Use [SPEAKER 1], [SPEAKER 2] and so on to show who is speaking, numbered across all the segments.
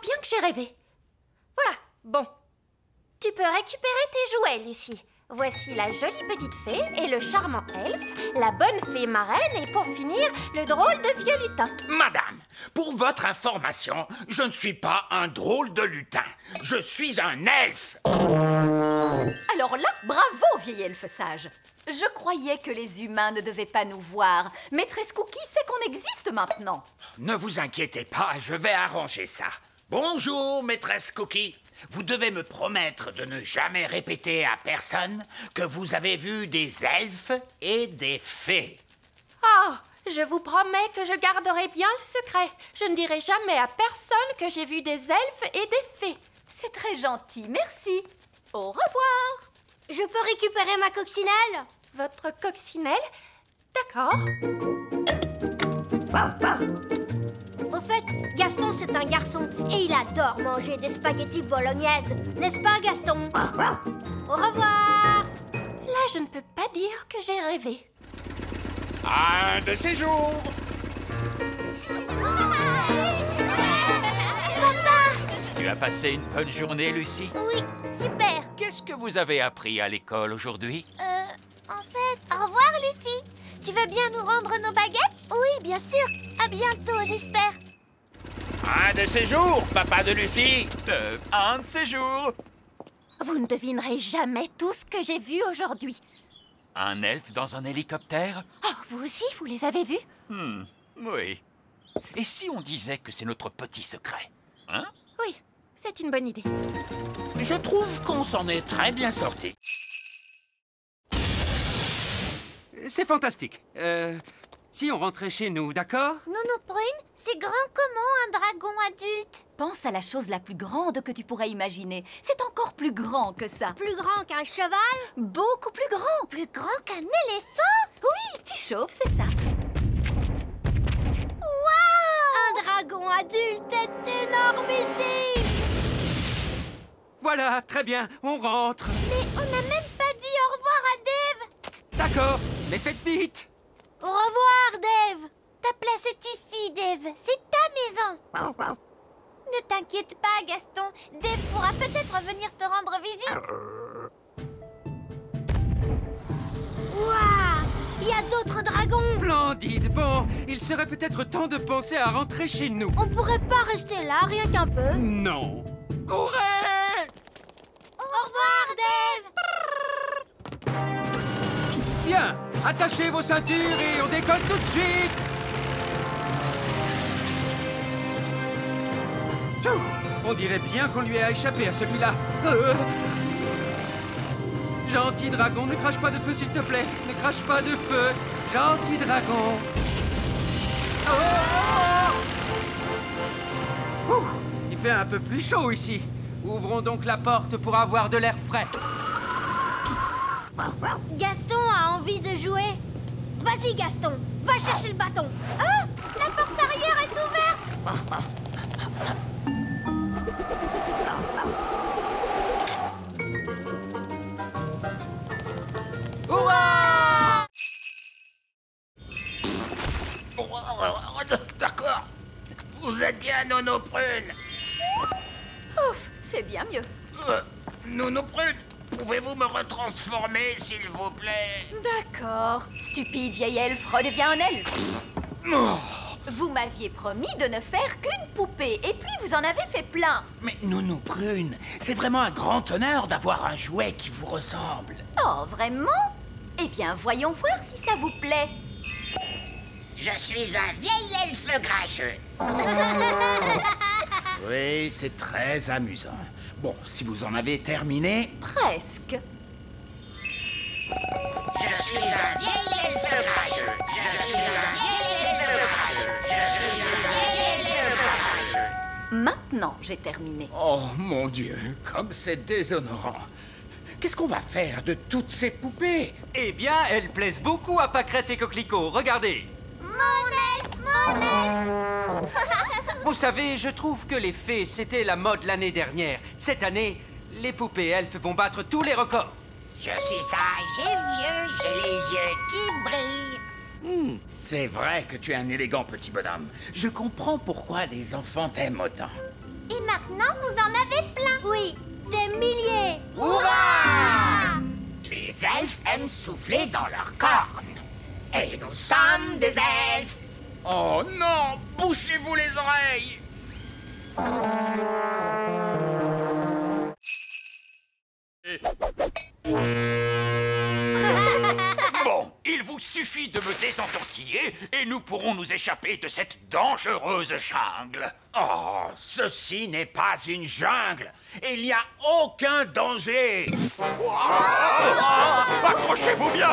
[SPEAKER 1] bien que j'ai rêvé. Voilà, bon. Tu peux récupérer tes jouets, Lucie. Voici la jolie petite fée et le charmant elfe, la bonne fée marraine et pour finir, le drôle de vieux lutin.
[SPEAKER 2] Madame, pour votre information, je ne suis pas un drôle de lutin. Je suis un elfe.
[SPEAKER 3] Alors là, bravo, vieil elfe sage. Je croyais que les humains ne devaient pas nous voir. Maîtresse Cookie sait qu'on existe maintenant.
[SPEAKER 2] Ne vous inquiétez pas, je vais arranger ça. Bonjour, maîtresse Cookie. Vous devez me promettre de ne jamais répéter à personne que vous avez vu des elfes et des fées.
[SPEAKER 1] Oh, je vous promets que je garderai bien le secret. Je ne dirai jamais à personne que j'ai vu des elfes et des fées.
[SPEAKER 3] C'est très gentil, merci. Au revoir.
[SPEAKER 4] Je peux récupérer ma coccinelle?
[SPEAKER 1] Votre coccinelle? D'accord.
[SPEAKER 4] Au fait, Gaston, c'est un garçon et il adore manger des spaghettis bolognaises. N'est-ce pas, Gaston? Au revoir.
[SPEAKER 1] Là, je ne peux pas dire que j'ai rêvé.
[SPEAKER 2] Un de ces jours.
[SPEAKER 5] Tu as passé une bonne journée, Lucie?
[SPEAKER 4] Oui, super.
[SPEAKER 5] Qu'est-ce que vous avez appris à l'école aujourd'hui?
[SPEAKER 4] En fait, au revoir, Lucie. Tu veux bien nous rendre nos baguettes? Oui, bien sûr. À bientôt, j'espère.
[SPEAKER 2] Un de ces jours, papa de Lucie.
[SPEAKER 5] Un de ces jours.
[SPEAKER 1] Vous ne devinerez jamais tout ce que j'ai vu aujourd'hui.
[SPEAKER 5] Un elfe dans un hélicoptère?
[SPEAKER 1] Oh, vous aussi, vous les avez vus?
[SPEAKER 5] Oui. Et si on disait que c'est notre petit secret? Hein?
[SPEAKER 1] Oui, c'est une bonne idée.
[SPEAKER 2] Je trouve qu'on s'en est très bien sorti.
[SPEAKER 6] C'est fantastique. Si on rentrait chez nous, d'accord?
[SPEAKER 4] Nounou Prune, c'est grand comment un dragon adulte?
[SPEAKER 3] Pense à la chose la plus grande que tu pourrais imaginer. C'est encore plus grand que ça.
[SPEAKER 4] Plus grand qu'un cheval?
[SPEAKER 3] Beaucoup plus grand.
[SPEAKER 4] Plus grand qu'un éléphant?
[SPEAKER 3] Oui, tu chauffes, c'est ça.
[SPEAKER 4] Waouh! Un dragon adulte est énormissime!
[SPEAKER 6] Voilà, très bien, on rentre.
[SPEAKER 4] Mais on n'a même pas dit au revoir à Dave!
[SPEAKER 6] D'accord, mais faites vite.
[SPEAKER 4] Au revoir, Dave! Ta place est ici, Dave. C'est ta maison. Ne t'inquiète pas, Gaston. Dave pourra peut-être venir te rendre visite. Waouh! Il y a d'autres dragons!
[SPEAKER 6] Splendide. Bon, il serait peut-être temps de penser à rentrer chez nous.
[SPEAKER 4] On pourrait pas rester là, rien qu'un peu.
[SPEAKER 6] Non. Courez!
[SPEAKER 4] Au revoir, Dave!
[SPEAKER 6] Bien, attachez vos ceintures et on décolle tout de suite. Pfiou, on dirait bien qu'on lui a échappé à celui-là. Gentil dragon, ne crache pas de feu, s'il te plaît. Ne crache pas de feu. Gentil dragon. Ouh, il fait un peu plus chaud ici. Ouvrons donc la porte pour avoir de l'air frais.
[SPEAKER 4] Gaston a envie de jouer. Vas-y, Gaston, va chercher le bâton. Ah! La porte arrière est ouverte!
[SPEAKER 6] Ouah!
[SPEAKER 2] D'accord. Vous êtes bien, Nono Prune.
[SPEAKER 3] Ouf, c'est bien mieux.
[SPEAKER 2] Nono Prune, pouvez-vous me retransformer, s'il vous plaît?
[SPEAKER 3] D'accord. Stupide vieille elfe, redeviens un elfe.
[SPEAKER 2] Oh,
[SPEAKER 3] Vous m'aviez promis de ne faire qu'une poupée, et puis vous en avez fait plein.
[SPEAKER 2] mais Nono Prune, c'est vraiment un grand honneur d'avoir un jouet qui vous ressemble.
[SPEAKER 3] Oh, vraiment? Eh bien, voyons voir si ça vous plaît.
[SPEAKER 2] Je suis un vieil elfe grincheux. Oui, c'est très amusant. Bon, si vous en avez terminé...
[SPEAKER 3] Presque.
[SPEAKER 2] Je suis un vieil elfe grincheux. Je suis un vieil elfe grincheux. Je suis un vieil elfe grincheux.
[SPEAKER 3] Maintenant, j'ai terminé.
[SPEAKER 2] Oh, mon Dieu, comme c'est déshonorant. Qu'est-ce qu'on va faire de toutes ces poupées?
[SPEAKER 6] Eh bien, elles plaisent beaucoup à Pâquerette et Coquelicot. Regardez.
[SPEAKER 4] Mon elfe!
[SPEAKER 6] Vous savez, je trouve que les fées, c'était la mode l'année dernière. Cette année, les poupées elfes vont battre tous les records.
[SPEAKER 2] Je suis sage et vieux, j'ai les yeux qui brillent. C'est vrai que tu es un élégant petit bonhomme. Je comprends pourquoi les enfants t'aiment autant.
[SPEAKER 4] Et maintenant, vous en avez plein. Oui, des milliers.
[SPEAKER 2] Hurrah! Les elfes aiment souffler dans leurs cornes. Et nous sommes des elfes. Oh non, bouchez-vous les oreilles.
[SPEAKER 5] Bon, il vous suffit de me désentortiller et nous pourrons nous échapper de cette dangereuse jungle.
[SPEAKER 2] Oh, ceci n'est pas une jungle. Il n'y a aucun danger.
[SPEAKER 5] Accrochez-vous bien!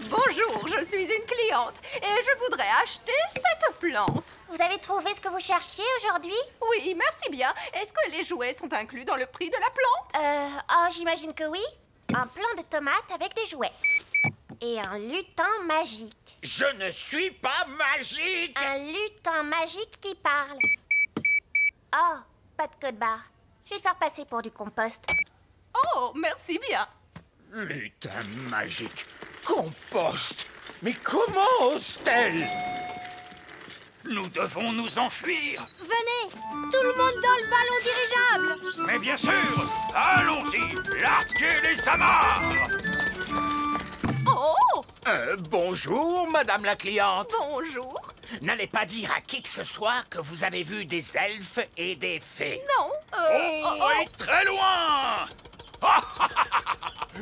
[SPEAKER 3] Bonjour, je suis une cliente et je voudrais acheter cette plante.
[SPEAKER 1] Vous avez trouvé ce que vous cherchiez aujourd'hui?
[SPEAKER 3] Oui, merci bien. Est-ce que les jouets sont inclus dans le prix de la plante?
[SPEAKER 1] J'imagine que oui. Un plant de tomates avec des jouets. Et un lutin magique.
[SPEAKER 2] Je ne suis pas magique.
[SPEAKER 1] Un lutin magique qui parle. Oh, pas de code barre. Je vais le faire passer pour du compost.
[SPEAKER 3] Oh, merci bien.
[SPEAKER 2] Lutin magique. Compost. Mais comment ose-t-elle?
[SPEAKER 5] Nous devons nous enfuir.
[SPEAKER 4] Venez, tout le monde dans le ballon dirigeable.
[SPEAKER 5] Mais bien sûr, allons-y, larguez les amarres.
[SPEAKER 3] Oh,
[SPEAKER 2] Bonjour, madame la cliente.
[SPEAKER 3] bonjour.
[SPEAKER 2] N'allez pas dire à qui que ce soit que vous avez vu des elfes et des fées.
[SPEAKER 3] Non,
[SPEAKER 5] Et très loin.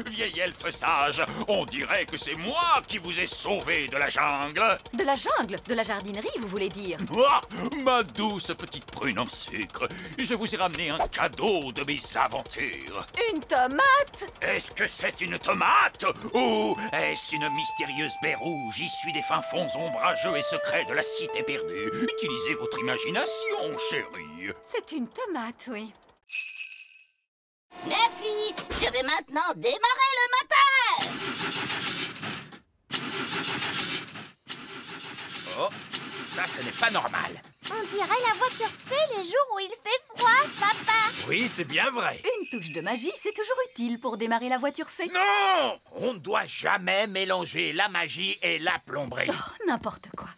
[SPEAKER 5] Vieil elfe sage, on dirait que c'est moi qui vous ai sauvé de la jungle.
[SPEAKER 3] De la jungle, de la jardinerie, vous voulez dire?
[SPEAKER 5] Ah, ma douce petite prune en sucre, je vous ai ramené un cadeau de mes aventures.
[SPEAKER 3] Une tomate?
[SPEAKER 5] Est-ce que c'est une tomate? Ou est-ce une mystérieuse baie rouge issue des fins fonds ombrageux et secrets de la cité perdue? Utilisez votre imagination, chérie.
[SPEAKER 3] C'est une tomate, oui.
[SPEAKER 4] Merci, je vais maintenant démarrer le moteur.
[SPEAKER 2] Oh, ça, ce n'est pas normal.
[SPEAKER 4] On dirait la voiture fée les jours où il fait froid, papa.
[SPEAKER 2] Oui, c'est bien vrai.
[SPEAKER 3] Une touche de magie, c'est toujours utile pour démarrer la voiture fée.
[SPEAKER 2] Non! On ne doit jamais mélanger la magie et la plomberie.
[SPEAKER 3] Oh, n'importe quoi.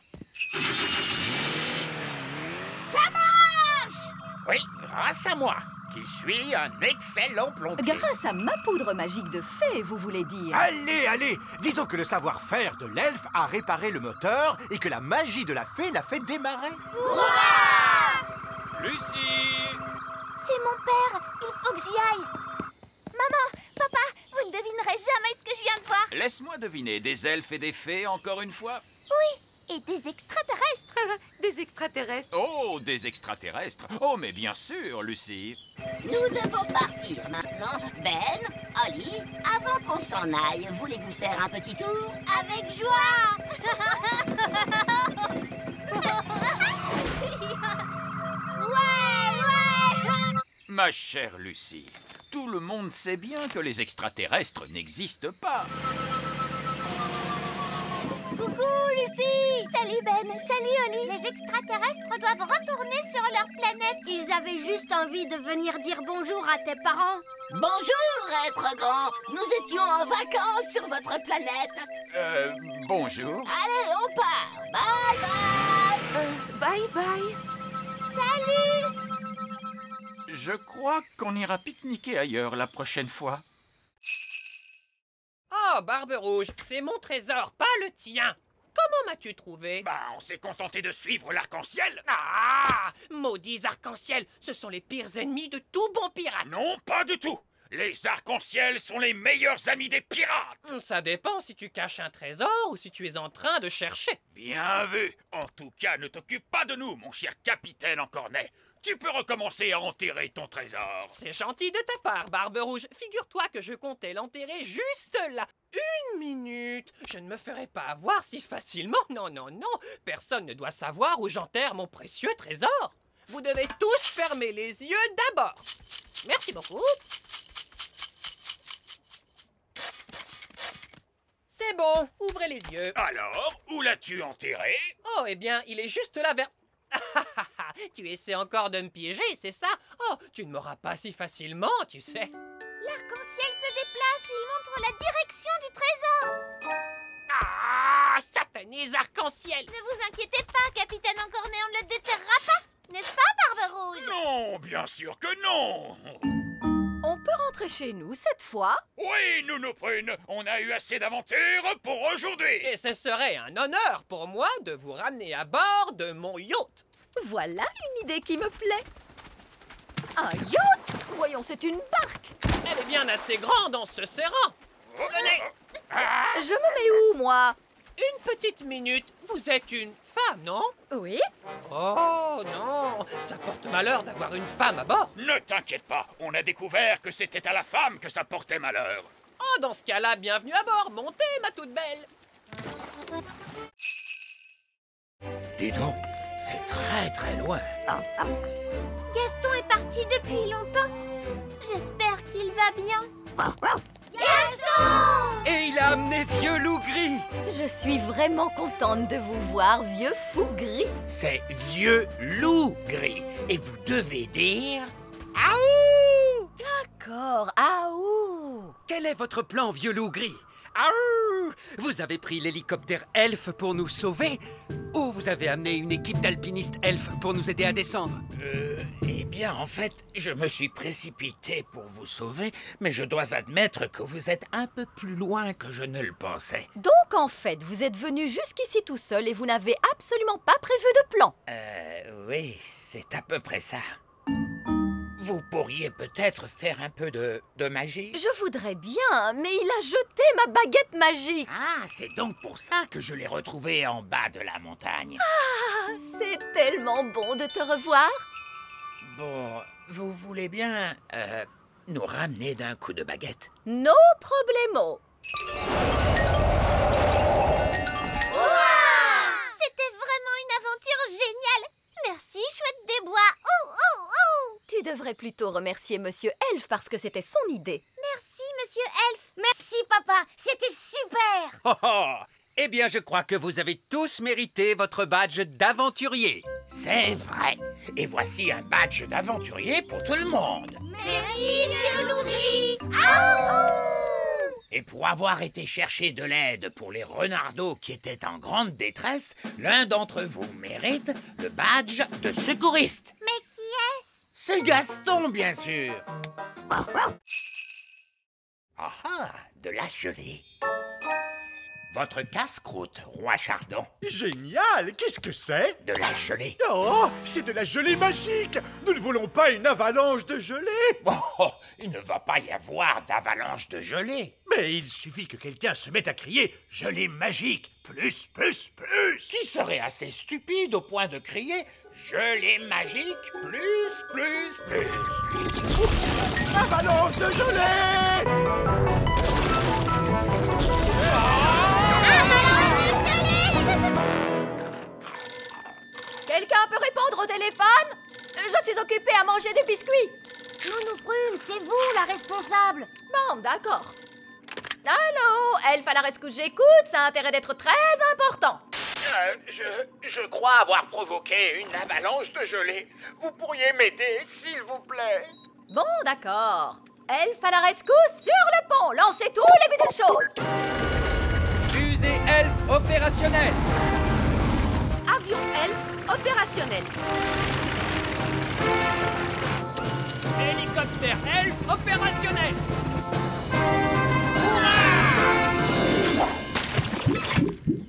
[SPEAKER 2] Oui, grâce à moi, qui suis un excellent plombier.
[SPEAKER 3] Grâce à ma poudre magique de fée, vous voulez dire?
[SPEAKER 7] Allez, allez! Disons que le savoir-faire de l'elfe a réparé le moteur et que la magie de la fée l'a fait démarrer.
[SPEAKER 5] Lucie!
[SPEAKER 4] C'est mon père, il faut que j'y aille. Maman, papa, vous ne devinerez jamais ce que je viens de voir.
[SPEAKER 5] Laisse-moi deviner, des elfes et des fées encore une fois?
[SPEAKER 4] Oui, et des extraterrestres.
[SPEAKER 3] Des extraterrestres.
[SPEAKER 5] Oh, des extraterrestres! Oh, mais bien sûr, Lucie!
[SPEAKER 8] Nous devons partir maintenant. Ben, Holly, avant qu'on s'en aille, voulez-vous faire un petit tour?
[SPEAKER 4] Avec joie. Ouais.
[SPEAKER 5] Ma chère Lucie, tout le monde sait bien que les extraterrestres n'existent pas.
[SPEAKER 4] Coucou, Lucie. Salut, Ben. Salut, Holly. Les extraterrestres doivent retourner sur leur planète. Ils avaient juste envie de venir dire bonjour à tes parents.
[SPEAKER 8] Bonjour, être grand. Nous étions en vacances sur votre planète.
[SPEAKER 5] Bonjour.
[SPEAKER 8] Allez, on part. Bye bye.
[SPEAKER 3] Bye bye.
[SPEAKER 4] Salut.
[SPEAKER 5] Je crois qu'on ira pique-niquer ailleurs la prochaine fois.
[SPEAKER 9] Oh, Barbe Rouge, c'est mon trésor, pas le tien. Comment m'as-tu trouvé?
[SPEAKER 2] Bah, on s'est contenté de suivre l'arc-en-ciel.
[SPEAKER 9] Ah! Maudits arcs-en-ciel, ce sont les pires ennemis de tout bon pirate.
[SPEAKER 2] Non, pas du tout. Les arcs-en-ciel sont les meilleurs amis des pirates.
[SPEAKER 9] Ça dépend si tu caches un trésor ou si tu es en train de chercher.
[SPEAKER 2] Bien vu. En tout cas, ne t'occupe pas de nous, mon cher capitaine en cornet. Tu peux recommencer à enterrer ton trésor.
[SPEAKER 9] C'est gentil de ta part, Barbe Rouge. Figure-toi que je comptais l'enterrer juste là. 1 minute. Je ne me ferai pas avoir si facilement. Non, non, non. Personne ne doit savoir où j'enterre mon précieux trésor. Vous devez tous fermer les yeux d'abord. Merci beaucoup. C'est bon, ouvrez les yeux.
[SPEAKER 2] Alors, où l'as-tu enterré?
[SPEAKER 9] Oh, eh bien, il est juste là vers... Tu essaies encore de me piéger, c'est ça? Oh, tu ne m'auras pas si facilement, tu sais.
[SPEAKER 4] L'arc-en-ciel se déplace et il montre la direction du trésor.
[SPEAKER 9] Ah, satané! araignées arc-en-ciel.
[SPEAKER 4] Ne vous inquiétez pas, Capitaine Encorné, on ne le déterrera pas. N'est-ce pas, Barbe Rouge?
[SPEAKER 5] Non, bien sûr que non.
[SPEAKER 3] On peut rentrer chez nous cette fois?
[SPEAKER 5] Oui, Nounou Prune, on a eu assez d'aventures pour aujourd'hui.
[SPEAKER 9] Et ce serait un honneur pour moi de vous ramener à bord de mon yacht.
[SPEAKER 3] Voilà une idée qui me plaît. Un yacht? Voyons, c'est une barque.
[SPEAKER 9] Elle est bien assez grande en se serrant. Venez.
[SPEAKER 3] Je me mets où, moi?
[SPEAKER 9] Une petite minute. Vous êtes une femme, non?
[SPEAKER 3] Oui?
[SPEAKER 9] Oh non, ça porte malheur d'avoir une femme à bord.
[SPEAKER 5] Ne t'inquiète pas, on a découvert que c'était à la femme que ça portait malheur.
[SPEAKER 9] Oh, dans ce cas-là, bienvenue à bord. Montez, ma toute belle.
[SPEAKER 2] Dis donc, c'est très très loin.
[SPEAKER 4] Gaston est parti depuis longtemps. J'espère qu'il va bien. Gaston!
[SPEAKER 6] Et il a amené Vieux Loup Gris.
[SPEAKER 3] Je suis vraiment contente de vous voir, vieux fou gris.
[SPEAKER 2] C'est Vieux Loup Gris. Et vous devez dire... Aouh!
[SPEAKER 3] D'accord, aouh!
[SPEAKER 6] Quel est votre plan, Vieux Loup Gris? Aouh! Vous avez pris l'hélicoptère elfe pour nous sauver? Ou vous avez amené une équipe d'alpinistes elfes pour nous aider à descendre?
[SPEAKER 2] Eh bien, en fait, je me suis précipité pour vous sauver, mais je dois admettre que vous êtes un peu plus loin que je ne le pensais.
[SPEAKER 3] Donc, en fait, vous êtes venu jusqu'ici tout seul et vous n'avez absolument pas prévu de plan.
[SPEAKER 2] Oui, c'est à peu près ça. Vous pourriez peut-être faire un peu de magie?
[SPEAKER 3] Je voudrais bien, mais il a jeté ma baguette magique.
[SPEAKER 2] Ah, c'est donc pour ça que je l'ai retrouvé en bas de la montagne.
[SPEAKER 3] Ah, c'est tellement bon de te revoir.
[SPEAKER 2] Bon, vous voulez bien nous ramener d'un coup de baguette?
[SPEAKER 3] No problemo.
[SPEAKER 4] C'était vraiment une aventure géniale. Merci, chouette des bois. Oh, oh, oh!
[SPEAKER 3] Tu devrais plutôt remercier Monsieur Elfe parce que c'était son idée.
[SPEAKER 4] Merci, Monsieur Elfe. Merci, papa. C'était super.
[SPEAKER 6] Oh, oh. Eh bien, je crois que vous avez tous mérité votre badge d'aventurier.
[SPEAKER 2] C'est vrai. Et voici un badge d'aventurier pour tout le monde.
[SPEAKER 4] Merci, vieux loup gris.
[SPEAKER 2] Et pour avoir été chercher de l'aide pour les renardeaux qui étaient en grande détresse, l'un d'entre vous mérite le badge de secouriste.
[SPEAKER 4] Mais qui est-ce?
[SPEAKER 2] C'est Gaston, bien sûr. Ah ah, de la gelée. Votre casse-croûte, Roi Chardon.
[SPEAKER 7] Génial! Qu'est-ce que c'est?
[SPEAKER 2] De la gelée.
[SPEAKER 7] Oh, c'est de la gelée magique! Nous ne voulons pas une avalanche de gelée!
[SPEAKER 2] Oh, il ne va pas y avoir d'avalanche de gelée.
[SPEAKER 7] Mais il suffit que quelqu'un se mette à crier « gelée magique! Plus, plus, plus !»
[SPEAKER 2] Qui serait assez stupide au point de crier « gelée magique, plus, plus, plus !»
[SPEAKER 7] Avalanche de gelée!
[SPEAKER 3] Quelqu'un peut répondre au téléphone? Je suis occupée à manger des biscuits.
[SPEAKER 4] Nounou Prune, c'est vous la responsable.
[SPEAKER 3] Bon, d'accord. Allô, Elfe à la rescousse, j'écoute, ça a intérêt d'être très important.
[SPEAKER 2] Je crois avoir provoqué une avalanche de gelée. Vous pourriez m'aider, s'il vous plaît?
[SPEAKER 3] Bon, d'accord. Elfe à la rescousse sur le pont, lancez tous les buts de choses.
[SPEAKER 6] Fusée elfe opérationnelle.
[SPEAKER 3] Avion Elfe opérationnel.
[SPEAKER 9] Hélicoptère elfe opérationnel.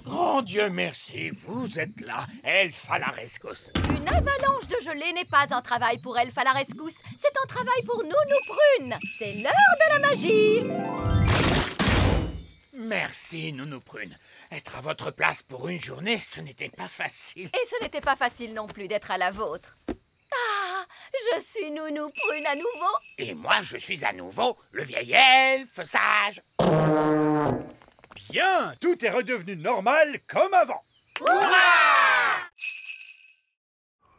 [SPEAKER 2] Grand Dieu merci, vous êtes là, Elfe à la rescousse.
[SPEAKER 3] Une avalanche de gelée n'est pas un travail pour Elfe à la rescousse, c'est un travail pour Nounou Prune. C'est l'heure de la magie.
[SPEAKER 2] Merci, Nounou Prune. Être à votre place pour une journée, ce n'était pas facile.
[SPEAKER 3] Et ce n'était pas facile non plus d'être à la vôtre. Ah, je suis Nounou Prune à nouveau.
[SPEAKER 2] Et moi, je suis à nouveau le vieil elfe sage.
[SPEAKER 7] Bien, tout est redevenu normal comme avant.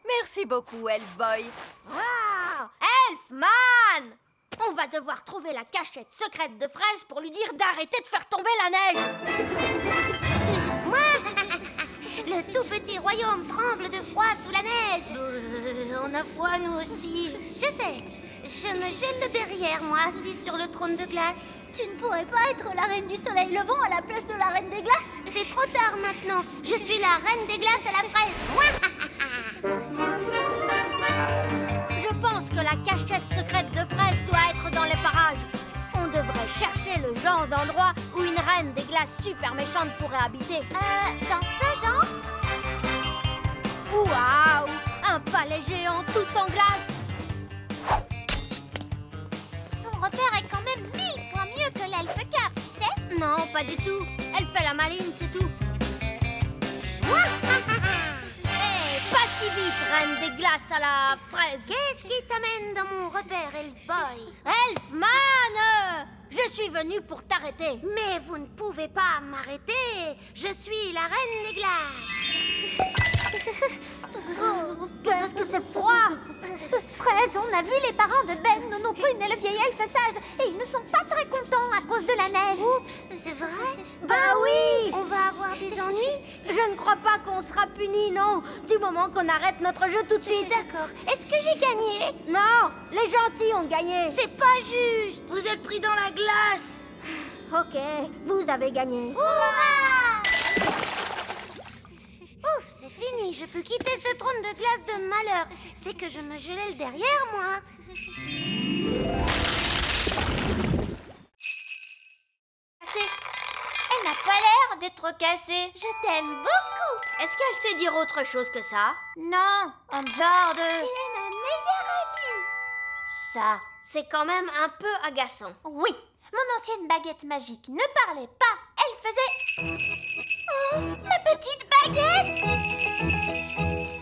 [SPEAKER 3] Merci beaucoup, Elf Boy.
[SPEAKER 4] Wow! Elfman! On va devoir trouver la cachette secrète de Fraise pour lui dire d'arrêter de faire tomber la neige. Moi, le tout petit royaume tremble de froid sous la neige. On a froid, nous aussi. Je sais. Je me gèle le derrière, moi, assis sur le trône de glace. Tu ne pourrais pas être la reine du soleil levant à la place de la reine des glaces? C'est trop tard maintenant. Je suis la reine des glaces à la fraise. Je pense que la cachette secrète de fraises doit être dans les parages. On devrait chercher le genre d'endroit où une reine des glaces super méchante pourrait habiter. Dans ce genre? Waouh! Un palais géant tout en glace! Son repère est quand même 1000 fois mieux que l'elfe cap, tu sais? Non, pas du tout. Elle fait la maline, c'est tout. Hey, pas si vite, reine des glaces à la fraise. Qu'est-ce qui t'amène dans mon repère, Elf Boy? Elfman! Je suis venue pour t'arrêter. Mais vous ne pouvez pas m'arrêter. Je suis la reine des glaces. Oh, qu'est-ce que c'est froid! Fraise, on a vu les parents de Ben nous prune et le vieil elfe sage et ils ne sont pas très contents à cause de la neige. Oups, c'est vrai? Bah oui! On va avoir des ennuis? Je ne crois pas qu'on sera punis, non, du moment qu'on arrête notre jeu tout de suite. D'accord. Est-ce que j'ai gagné? Non, les gentils ont gagné. C'est pas juste! Vous êtes pris dans la glace! Ok, vous avez gagné. Hurrah! Ouf, c'est fini, je peux quitter ce trône de glace de malheur. C'est que je me gelais le derrière, moi. Elle n'a pas l'air d'être cassée. Je t'aime beaucoup. Est-ce qu'elle sait dire autre chose que ça? Non, en dehors de... Tu es ma meilleure amie. Ça, c'est quand même un peu agaçant. Oui, mon ancienne baguette magique ne parlait pas. Elle faisait... Oh, ma petite baguette!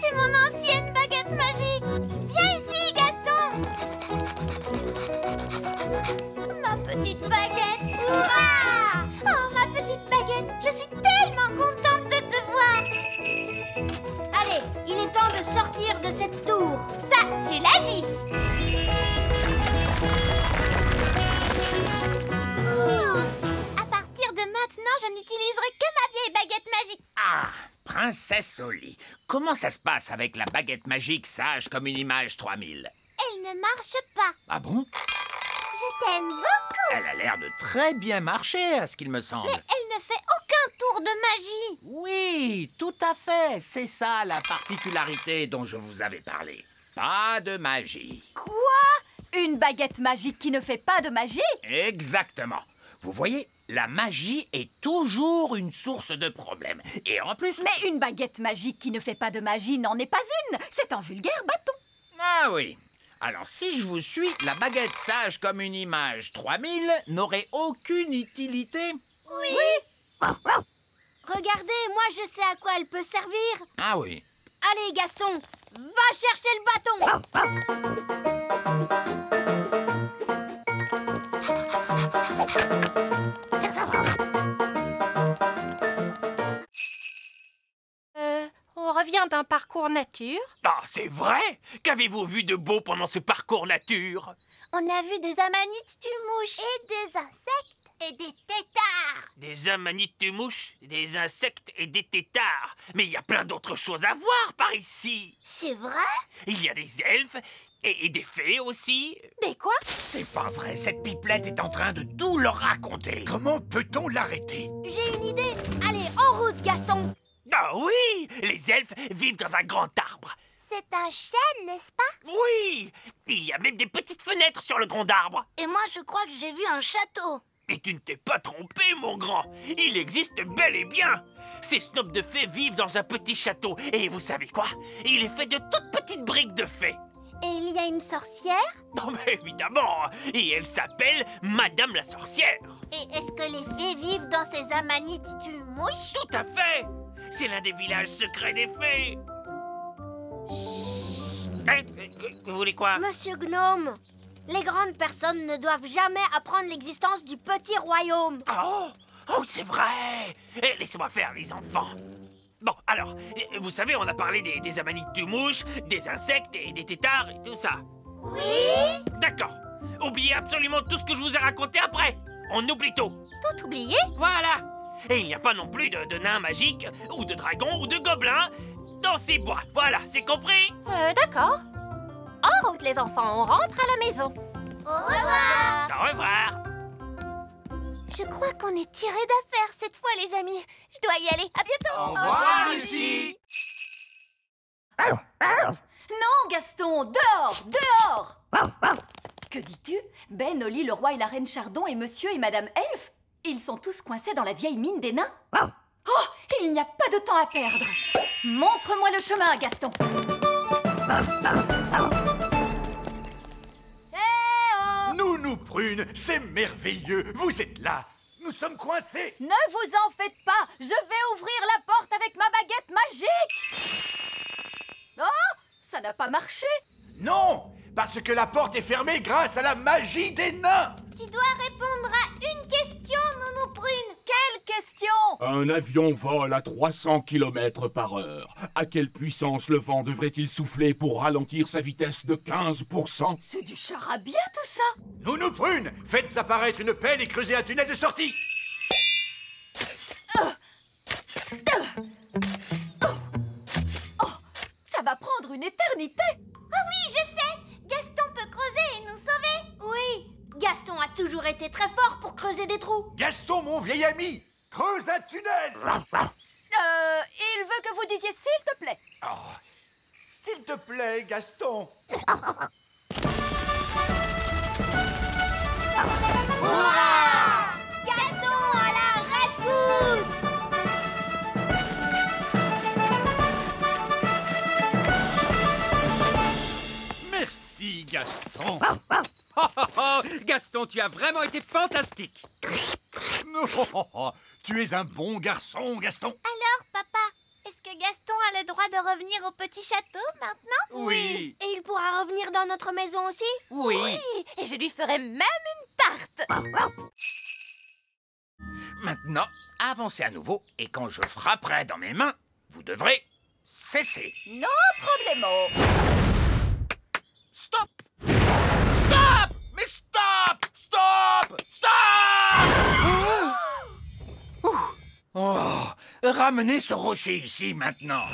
[SPEAKER 4] C'est mon ancienne baguette magique! Viens ici, Gaston! Ma petite baguette! Hurrah! Oh, ma petite baguette! Je suis tellement contente de te voir! Allez, il est temps de sortir de cette tour! Ça, tu l'as dit! À partir de maintenant, je n'utiliserai que ma vieille baguette magique!
[SPEAKER 2] Ah, Princesse Oli, comment ça se passe avec la baguette magique sage comme une image 3000?
[SPEAKER 4] Elle ne marche pas.
[SPEAKER 2] Ah bon?
[SPEAKER 4] Je t'aime beaucoup.
[SPEAKER 2] Elle a l'air de très bien marcher, à ce qu'il me semble.
[SPEAKER 4] Mais elle ne fait aucun tour de magie.
[SPEAKER 2] Oui, tout à fait. C'est ça la particularité dont je vous avais parlé. Pas de magie.
[SPEAKER 3] Quoi? Une baguette magique qui ne fait pas de magie?
[SPEAKER 2] Exactement. Vous voyez, la magie est toujours une source de problèmes. Et en plus...
[SPEAKER 3] Mais une baguette magique qui ne fait pas de magie n'en est pas une. C'est un vulgaire bâton.
[SPEAKER 2] Ah oui. Alors, si je vous suis, la baguette sage comme une image 3000 n'aurait aucune utilité.
[SPEAKER 4] Oui. Regardez, moi je sais à quoi elle peut servir.
[SPEAKER 2] Ah oui.
[SPEAKER 4] Allez, Gaston, va chercher le bâton.
[SPEAKER 1] On revient d'un parcours nature.
[SPEAKER 9] Ah, c'est vrai? Qu'avez-vous vu de beau pendant ce parcours nature?
[SPEAKER 4] On a vu des amanites tumouches. Et des insectes et des têtards.
[SPEAKER 9] Des amanites-mouches, des insectes et des têtards. Mais il y a plein d'autres choses à voir par ici.
[SPEAKER 4] C'est vrai?
[SPEAKER 9] Il y a des elfes et des fées aussi.
[SPEAKER 1] Des quoi?
[SPEAKER 2] C'est pas vrai, cette pipelette est en train de tout leur raconter.
[SPEAKER 7] Comment peut-on l'arrêter?
[SPEAKER 4] J'ai une idée. Allez, en route, Gaston.
[SPEAKER 9] Ah oui! Les elfes vivent dans un grand arbre.
[SPEAKER 4] C'est un chêne, n'est-ce pas?
[SPEAKER 9] Oui! Il y a même des petites fenêtres sur le grand arbre.
[SPEAKER 4] Et moi, je crois que j'ai vu un château.
[SPEAKER 9] Et tu ne t'es pas trompé, mon grand. Il existe bel et bien. Ces snobs de fées vivent dans un petit château. Et vous savez quoi? Il est fait de toutes petites briques de fées.
[SPEAKER 4] Et il y a une sorcière?
[SPEAKER 9] Non, mais évidemment. Et elle s'appelle Madame la sorcière.
[SPEAKER 4] Et est-ce que les fées vivent dans ces amanites tumouches?
[SPEAKER 9] Tout à fait. C'est l'un des villages secrets des fées. Vous voulez quoi?
[SPEAKER 4] Monsieur Gnome, les grandes personnes ne doivent jamais apprendre l'existence du petit royaume.
[SPEAKER 9] Oh, c'est vrai. Laissez-moi faire, les enfants. Bon, alors, vous savez, on a parlé des amanites-mouches, des insectes et des têtards et tout ça.
[SPEAKER 4] Oui?
[SPEAKER 9] D'accord. Oubliez absolument tout ce que je vous ai raconté après. On oublie tout.
[SPEAKER 1] Tout oublié?
[SPEAKER 9] Voilà. Et il n'y a pas non plus de nains magiques, ou de dragons, ou de gobelins dans ces bois. Voilà, c'est compris?
[SPEAKER 1] D'accord. En route, les enfants, on rentre à la maison.
[SPEAKER 4] Au revoir.
[SPEAKER 9] Au revoir.
[SPEAKER 4] Je crois qu'on est tiré d'affaire cette fois, les amis. Je dois y aller. À bientôt.
[SPEAKER 7] Au revoir, Lucie.
[SPEAKER 3] Non, Gaston, dehors, dehors! Que dis-tu? Ben, Oli, le roi et la reine Chardon et monsieur et madame Elfe, ils sont tous coincés dans la vieille mine des nains. Oh, il n'y a pas de temps à perdre. Montre-moi le chemin, Gaston.
[SPEAKER 7] Nounou Prune, c'est merveilleux. Vous êtes là. Nous sommes coincés.
[SPEAKER 3] Ne vous en faites pas, je vais ouvrir la porte avec ma baguette magique. Oh, ça n'a pas marché.
[SPEAKER 7] Non, parce que la porte est fermée grâce à la magie des nains.
[SPEAKER 4] Tu dois répondre à une question, Nounou Prune.
[SPEAKER 3] Quelle question?
[SPEAKER 10] Un avion vole à 300 km/h. À quelle puissance le vent devrait-il souffler pour ralentir sa vitesse de 15%?
[SPEAKER 3] C'est du charabia tout ça.
[SPEAKER 7] Nounou Prune, faites apparaître une pelle et creusez un tunnel de sortie.
[SPEAKER 3] Ça va prendre une éternité.
[SPEAKER 4] Ah oui, je sais. Gaston peut creuser et nous sauver. Oui, Gaston a toujours été très fort pour creuser des trous.
[SPEAKER 7] Gaston, mon vieil ami, creuse un tunnel.
[SPEAKER 3] Il veut que vous disiez s'il te plaît.
[SPEAKER 7] Oh, s'il te plaît, Gaston.
[SPEAKER 4] Gaston à la rescousse.
[SPEAKER 7] Merci, Gaston.
[SPEAKER 6] Gaston, tu as vraiment été fantastique.
[SPEAKER 7] Tu es un bon garçon, Gaston.
[SPEAKER 4] Alors, papa, est-ce que Gaston a le droit de revenir au petit château maintenant?
[SPEAKER 7] Oui.
[SPEAKER 4] Et il pourra revenir dans notre maison aussi?
[SPEAKER 6] Oui.
[SPEAKER 4] Et je lui ferai même une tarte.
[SPEAKER 2] Maintenant, avancez à nouveau et quand je frapperai dans mes mains, vous devrez cesser.
[SPEAKER 3] No problemo.
[SPEAKER 2] Stop! Stop! Mais stop! Stop! Stop! Oh, ramenez ce rocher ici maintenant.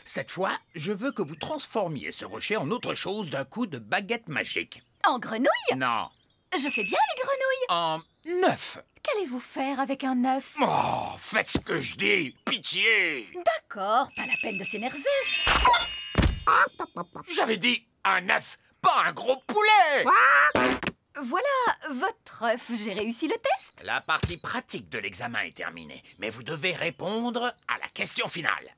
[SPEAKER 2] Cette fois, je veux que vous transformiez ce rocher en autre chose d'un coup de baguette magique.
[SPEAKER 3] En grenouille?
[SPEAKER 2] Non,
[SPEAKER 3] Je fais bien les grenouilles.
[SPEAKER 2] en œuf.
[SPEAKER 3] Qu'allez-vous faire avec un œuf?
[SPEAKER 2] Oh, faites ce que je dis, pitié.
[SPEAKER 3] D'accord, pas la peine de s'énerver.
[SPEAKER 2] J'avais dit un œuf, pas un gros poulet.
[SPEAKER 3] Voilà, votre œuf, j'ai réussi le test.
[SPEAKER 2] La partie pratique de l'examen est terminée, mais vous devez répondre à la question finale.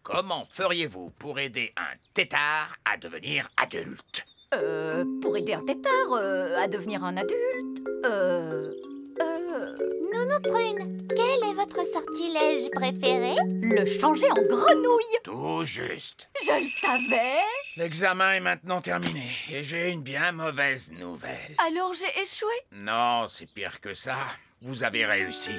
[SPEAKER 2] Comment feriez-vous pour aider un tétard à devenir adulte?
[SPEAKER 3] Pour aider un tétard à devenir un adulte,
[SPEAKER 4] Nounou Prune, quel est votre sortilège préféré?
[SPEAKER 3] le changer en grenouille.
[SPEAKER 2] Tout juste.
[SPEAKER 3] Je le savais.
[SPEAKER 2] L'examen est maintenant terminé et j'ai une bien mauvaise nouvelle.
[SPEAKER 3] Alors j'ai échoué.
[SPEAKER 2] Non, c'est pire que ça. Vous avez réussi.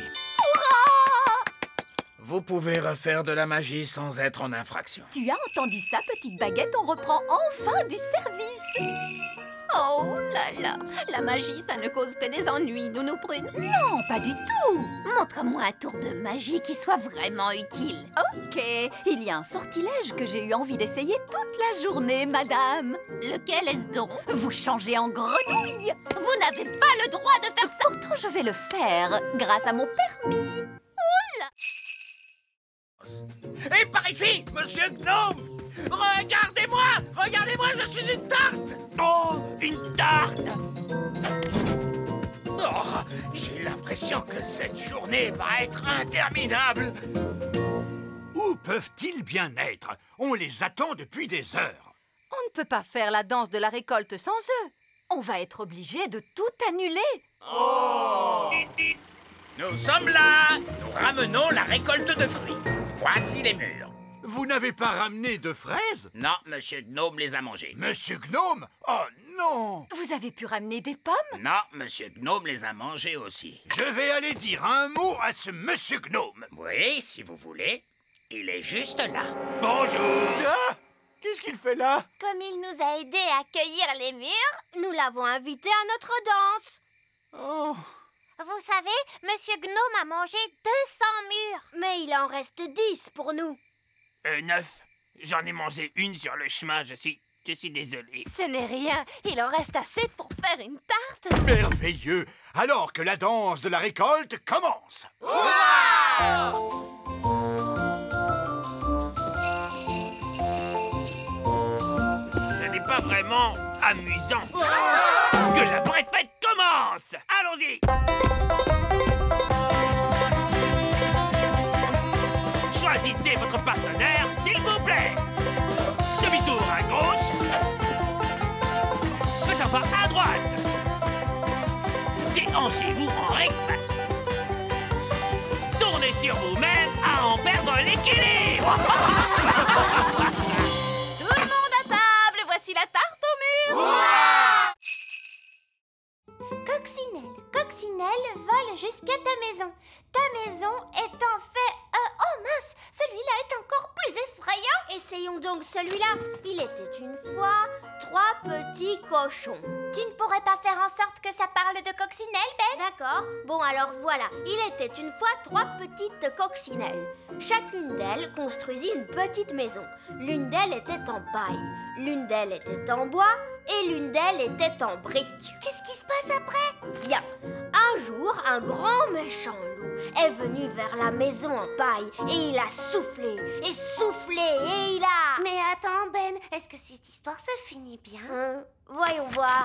[SPEAKER 2] Vous pouvez refaire de la magie sans être en infraction.
[SPEAKER 3] Tu as entendu ça, petite baguette? On reprend enfin du service.
[SPEAKER 1] Oh là là, la magie, ça ne cause que des ennuis, Nounou Prune.
[SPEAKER 3] Non, pas du tout.
[SPEAKER 1] Montre-moi un tour de magie qui soit vraiment utile.
[SPEAKER 3] Ok, il y a un sortilège que j'ai eu envie d'essayer toute la journée, madame.
[SPEAKER 1] Lequel est-ce donc?
[SPEAKER 3] Vous changez en grenouille.
[SPEAKER 1] Vous n'avez pas le droit de faire ça.
[SPEAKER 3] Pourtant, je vais le faire grâce à mon permis.
[SPEAKER 2] Et par ici, monsieur Gnome! Regardez-moi! Regardez-moi, je suis une tarte!
[SPEAKER 5] Oh, une tarte!
[SPEAKER 2] Oh, j'ai l'impression que cette journée va être interminable!
[SPEAKER 7] Où peuvent-ils bien être? On les attend depuis des heures.
[SPEAKER 3] On ne peut pas faire la danse de la récolte sans eux. On va être obligé de tout annuler.
[SPEAKER 2] Nous sommes là! Nous ramenons la récolte de fruits. Voici les murs.
[SPEAKER 7] Vous n'avez pas ramené de fraises?
[SPEAKER 2] Non, monsieur Gnome les a mangés.
[SPEAKER 7] Monsieur Gnome? Oh non!
[SPEAKER 3] Vous avez pu ramener des pommes?
[SPEAKER 2] Non, monsieur Gnome les a mangés aussi.
[SPEAKER 7] Je vais aller dire un mot à ce monsieur Gnome.
[SPEAKER 2] Oui, si vous voulez. Il est juste là.
[SPEAKER 5] Bonjour!
[SPEAKER 7] Ah! Qu'est-ce qu'il fait là?
[SPEAKER 4] Comme il nous a aidés à cueillir les murs, nous l'avons invité à notre danse.
[SPEAKER 7] Oh.
[SPEAKER 4] Vous savez, Monsieur Gnome a mangé 200 murs. Mais il en reste 10 pour nous.
[SPEAKER 5] 9. J'en ai mangé une sur le chemin, je suis
[SPEAKER 9] Je suis désolé.
[SPEAKER 4] Ce n'est rien. Il en reste assez pour faire une tarte.
[SPEAKER 7] Merveilleux! Alors que la danse de la récolte commence!
[SPEAKER 9] Ce n'est pas vraiment amusant. Que la vraie fête commence. Allons-y. Choisissez votre partenaire, s'il vous plaît. Demi-tour à gauche. Faites un pas à droite. Déhanchez-vous en rythme. Tournez sur vous-même à en perdre l'équilibre.
[SPEAKER 4] Tout le monde à table. Voici la tarte au mur.
[SPEAKER 1] Coccinelle, Coccinelle vole jusqu'à ta maison. Ta maison est en fait... oh mince, celui-là est encore plus effrayant.
[SPEAKER 4] Essayons donc celui-là. Il était une fois 3 petits cochons.
[SPEAKER 1] Tu ne pourrais pas faire en sorte que ça parle de Coccinelle, Ben?
[SPEAKER 4] D'accord. Bon, alors voilà. Il était une fois 3 petites coccinelles. Chacune d'elles construisit une petite maison. L'une d'elles était en paille, l'une d'elles était en bois et l'une d'elles était en briques.
[SPEAKER 1] Qu'est-ce qui se passe après?
[SPEAKER 4] Bien. Un jour, un grand méchant loup est venu vers la maison en paille et il a soufflé et soufflé et il a...
[SPEAKER 1] Mais attends, Ben, est-ce que cette histoire se finit bien?
[SPEAKER 4] Voyons voir.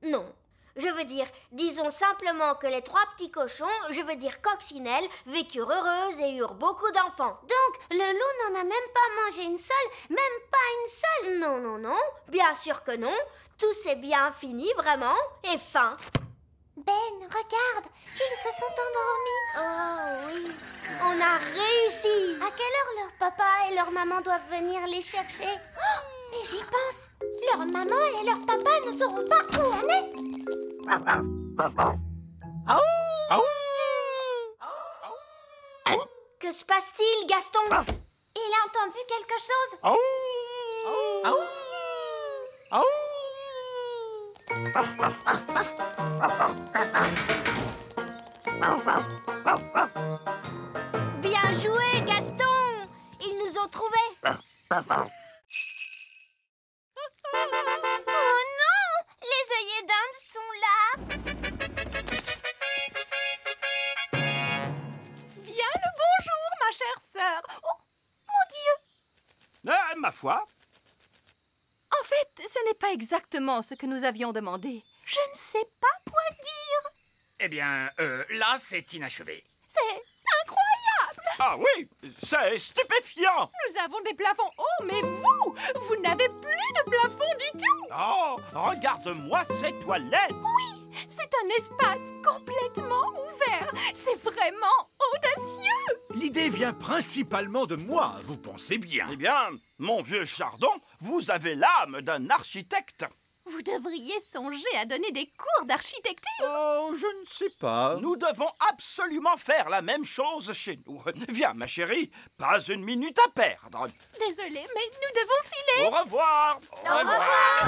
[SPEAKER 4] Non. Je veux dire, disons simplement que les 3 petits cochons, je veux dire coccinelles, vécurent heureuses et eurent beaucoup d'enfants.
[SPEAKER 1] Donc, le loup n'en a même pas mangé une seule, même pas une seule?
[SPEAKER 4] Non, non, non, bien sûr que non. Tout s'est bien fini, vraiment, et fin.
[SPEAKER 1] Ben, regarde, ils se sont endormis.
[SPEAKER 4] Oh oui, on a réussi.
[SPEAKER 1] À quelle heure leur papa et leur maman doivent venir les chercher? Oh, mais j'y pense. Leur maman et leur papa ne sauront pas où on est.
[SPEAKER 4] Que se passe-t-il, Gaston?
[SPEAKER 1] Il a entendu quelque chose.
[SPEAKER 4] Bien joué, Gaston. Ils nous ont trouvés.
[SPEAKER 1] Oh non! Les œillets d'Inde sont là.
[SPEAKER 3] Bien le bonjour, ma chère sœur. Oh, mon Dieu!
[SPEAKER 9] Ma foi.
[SPEAKER 3] En fait, ce n'est pas exactement ce que nous avions demandé. Je ne sais pas quoi dire.
[SPEAKER 2] Eh bien, là, c'est inachevé.
[SPEAKER 3] C'est incroyable!
[SPEAKER 9] Ah oui, c'est stupéfiant.
[SPEAKER 3] Nous avons des plafonds hauts, mais vous n'avez plus de plafond du tout!
[SPEAKER 9] Oh, regarde-moi ces toilettes.
[SPEAKER 3] Oui, c'est un espace complètement ouvert. C'est vraiment audacieux!
[SPEAKER 7] L'idée vient principalement de moi, vous pensez bien.
[SPEAKER 9] Eh bien, mon vieux Chardon, vous avez l'âme d'un architecte.
[SPEAKER 3] Vous devriez songer à donner des cours d'architecture.
[SPEAKER 7] Oh, je ne sais pas.
[SPEAKER 9] Nous devons absolument faire la même chose chez nous. Viens, ma chérie, pas une minute à perdre.
[SPEAKER 3] Désolée, mais nous devons filer.
[SPEAKER 9] Au revoir.
[SPEAKER 2] Au revoir.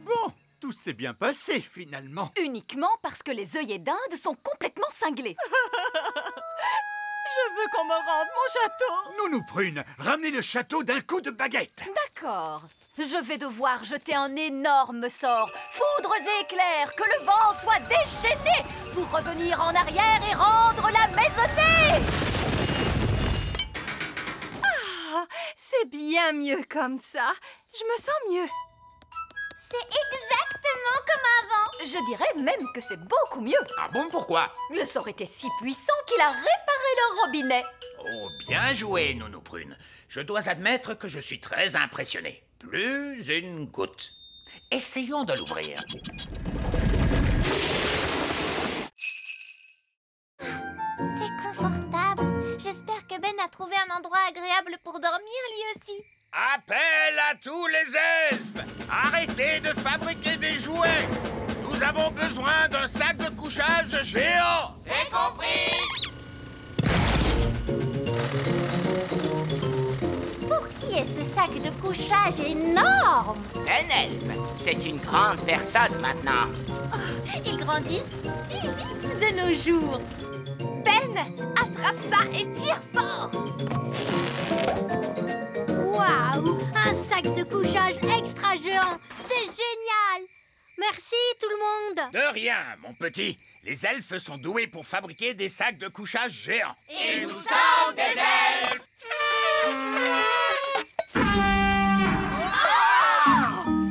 [SPEAKER 7] Bon, tout s'est bien passé, finalement.
[SPEAKER 3] Uniquement parce que les œillets d'Inde sont complètement cinglés. Je veux qu'on me rende mon château.
[SPEAKER 7] Nounou Prune, ramenez le château d'un coup de baguette.
[SPEAKER 3] D'accord. Je vais devoir jeter un énorme sort. Foudres et éclairs, que le vent soit déchaîné pour revenir en arrière et rendre la maisonnée. Ah, c'est bien mieux comme ça. Je me sens mieux.
[SPEAKER 1] C'est exactement comme avant.
[SPEAKER 3] Je dirais même que c'est beaucoup mieux.
[SPEAKER 2] Ah bon, pourquoi?
[SPEAKER 3] Le sort était si puissant qu'il a réparé le robinet.
[SPEAKER 2] Oh, bien joué, Nounou Prune. Je dois admettre que je suis très impressionné. Plus une goutte. Essayons de l'ouvrir.
[SPEAKER 1] C'est confortable. J'espère que Ben a trouvé un endroit agréable pour dormir lui aussi.
[SPEAKER 2] Appel à tous les elfes! Arrêtez de fabriquer des jouets! Nous avons besoin d'un sac de couchage géant!
[SPEAKER 8] C'est compris.
[SPEAKER 1] Pour qui est ce sac de couchage énorme?
[SPEAKER 8] Un elfe, c'est une grande personne maintenant.
[SPEAKER 1] Ils grandissent si vite de nos jours.
[SPEAKER 3] Ben, attrape ça et tire fort.
[SPEAKER 4] Waouh! Un sac de couchage extra géant! C'est génial! Merci tout le monde!
[SPEAKER 2] De rien, mon petit. Les elfes sont doués pour fabriquer des sacs de couchage géants.
[SPEAKER 8] Et nous sommes des elfes!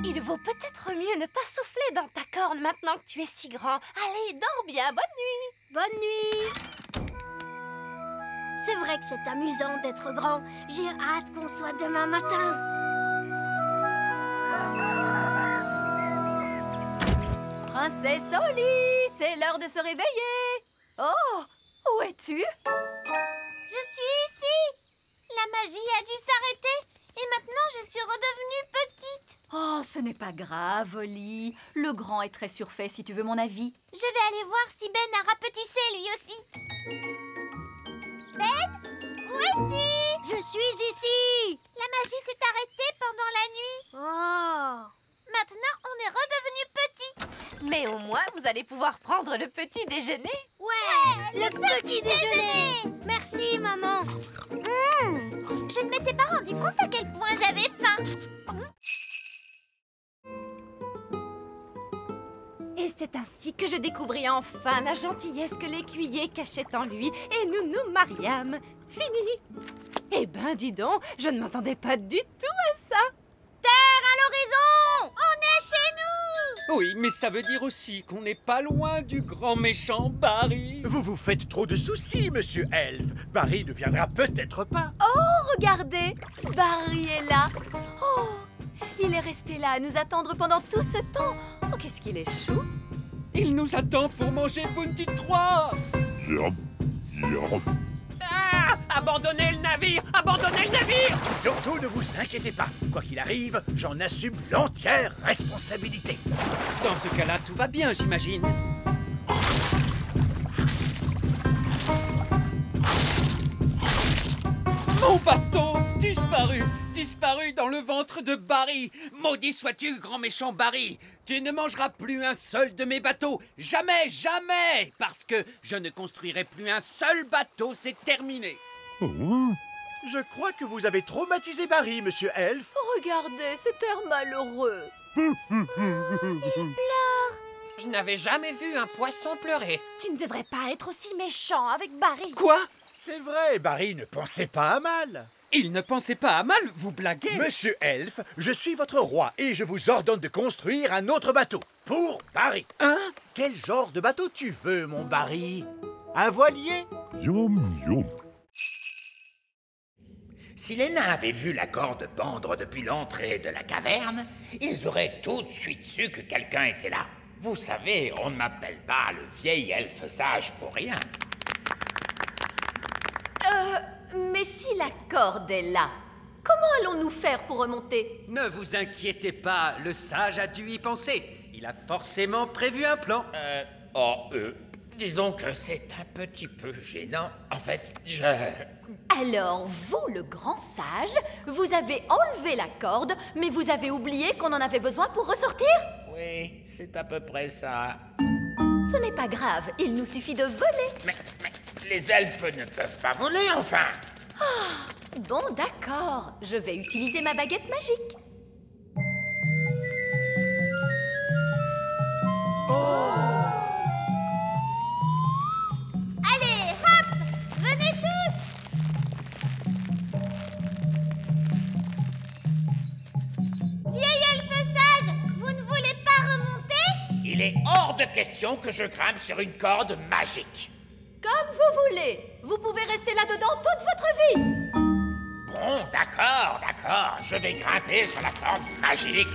[SPEAKER 1] Il vaut peut-être mieux ne pas souffler dans ta corne maintenant que tu es si grand. Allez, dors bien, bonne nuit.
[SPEAKER 4] Bonne nuit! C'est vrai que c'est amusant d'être grand. J'ai hâte qu'on soit demain matin.
[SPEAKER 3] Princesse Oli, c'est l'heure de se réveiller. Oh, où es-tu?
[SPEAKER 4] Je suis ici! La magie a dû s'arrêter et maintenant je suis redevenue petite.
[SPEAKER 3] Oh, ce n'est pas grave, Oli. Le grand est très surfait, si tu veux mon avis.
[SPEAKER 4] Je vais aller voir si Ben a rapetissé lui aussi. Ben, où es-tu? Je suis ici. La magie s'est arrêtée pendant la nuit. Oh. Maintenant, on est redevenu petit.
[SPEAKER 1] Mais au moins, vous allez pouvoir prendre le petit déjeuner.
[SPEAKER 4] Ouais, le petit déjeuner. Merci, maman. Je ne m'étais pas rendu compte à quel point j'avais faim.
[SPEAKER 11] Et c'est ainsi que je découvris enfin la gentillesse que l'écuyer cachait en lui et nous nous mariâmes. Fini. Eh ben, dis donc, je ne m'attendais pas du tout à ça.
[SPEAKER 4] Terre à l'horizon! On est chez nous!
[SPEAKER 6] Oui, mais ça veut dire aussi qu'on n'est pas loin du grand méchant Barry.
[SPEAKER 7] Vous vous faites trop de soucis, monsieur Elf. Barry ne viendra peut-être pas.
[SPEAKER 3] Oh, regardez, Barry est là. Oh, il est resté là à nous attendre pendant tout ce temps. Oh, qu'est-ce qu'il est chou.
[SPEAKER 6] Il nous attend pour manger Bounty 3.
[SPEAKER 9] Ah! Abandonnez le navire! Abandonnez le navire!
[SPEAKER 7] Surtout, ne vous inquiétez pas. Quoi qu'il arrive, j'en assume l'entière responsabilité.
[SPEAKER 6] Dans ce cas-là, tout va bien, j'imagine. Mon bateau disparu! Disparu dans le ventre de Barry! Maudit sois-tu, grand méchant Barry! Tu ne mangeras plus un seul de mes bateaux! Jamais, jamais! Parce que je ne construirai plus un seul bateau, c'est terminé!
[SPEAKER 7] Je crois que vous avez traumatisé Barry, monsieur Elf.
[SPEAKER 3] Regardez, cet air malheureux.
[SPEAKER 9] Je n'avais jamais vu un poisson pleurer.
[SPEAKER 11] Tu ne devrais pas être aussi méchant avec Barry.
[SPEAKER 6] Quoi?
[SPEAKER 7] C'est vrai, Barry ne pensait pas à mal.
[SPEAKER 6] Il ne pensait pas à mal, vous blaguez?
[SPEAKER 7] Monsieur Elf, je suis votre roi et je vous ordonne de construire un autre bateau. Pour Barry. Hein? Quel genre de bateau tu veux, mon Barry? Un voilier?
[SPEAKER 2] Si les nains avaient vu la corde pendre depuis l'entrée de la caverne, ils auraient tout de suite su que quelqu'un était là. Vous savez, on ne m'appelle pas le vieil elfe sage pour rien.
[SPEAKER 3] Mais si la corde est là, comment allons-nous faire pour remonter?
[SPEAKER 6] Ne vous inquiétez pas, le sage a dû y penser. Il a forcément prévu un plan.
[SPEAKER 2] Disons que c'est un petit peu gênant. En fait,
[SPEAKER 3] Alors, vous, le grand sage, vous avez enlevé la corde, mais vous avez oublié qu'on en avait besoin pour ressortir?
[SPEAKER 2] Oui, c'est à peu près ça.
[SPEAKER 3] Ce n'est pas grave, il nous suffit de voler.
[SPEAKER 2] Mais les elfes ne peuvent pas voler, enfin.
[SPEAKER 3] Bon, d'accord, je vais utiliser ma baguette magique.
[SPEAKER 4] Allez, hop! Venez tous! Vieil elfe sage, vous ne voulez pas remonter?
[SPEAKER 2] Il est hors de question que je grimpe sur une corde magique.
[SPEAKER 3] Comme vous voulez, vous pouvez rester là-dedans toute votre vie.
[SPEAKER 2] Bon, d'accord, je vais grimper sur la corde magique.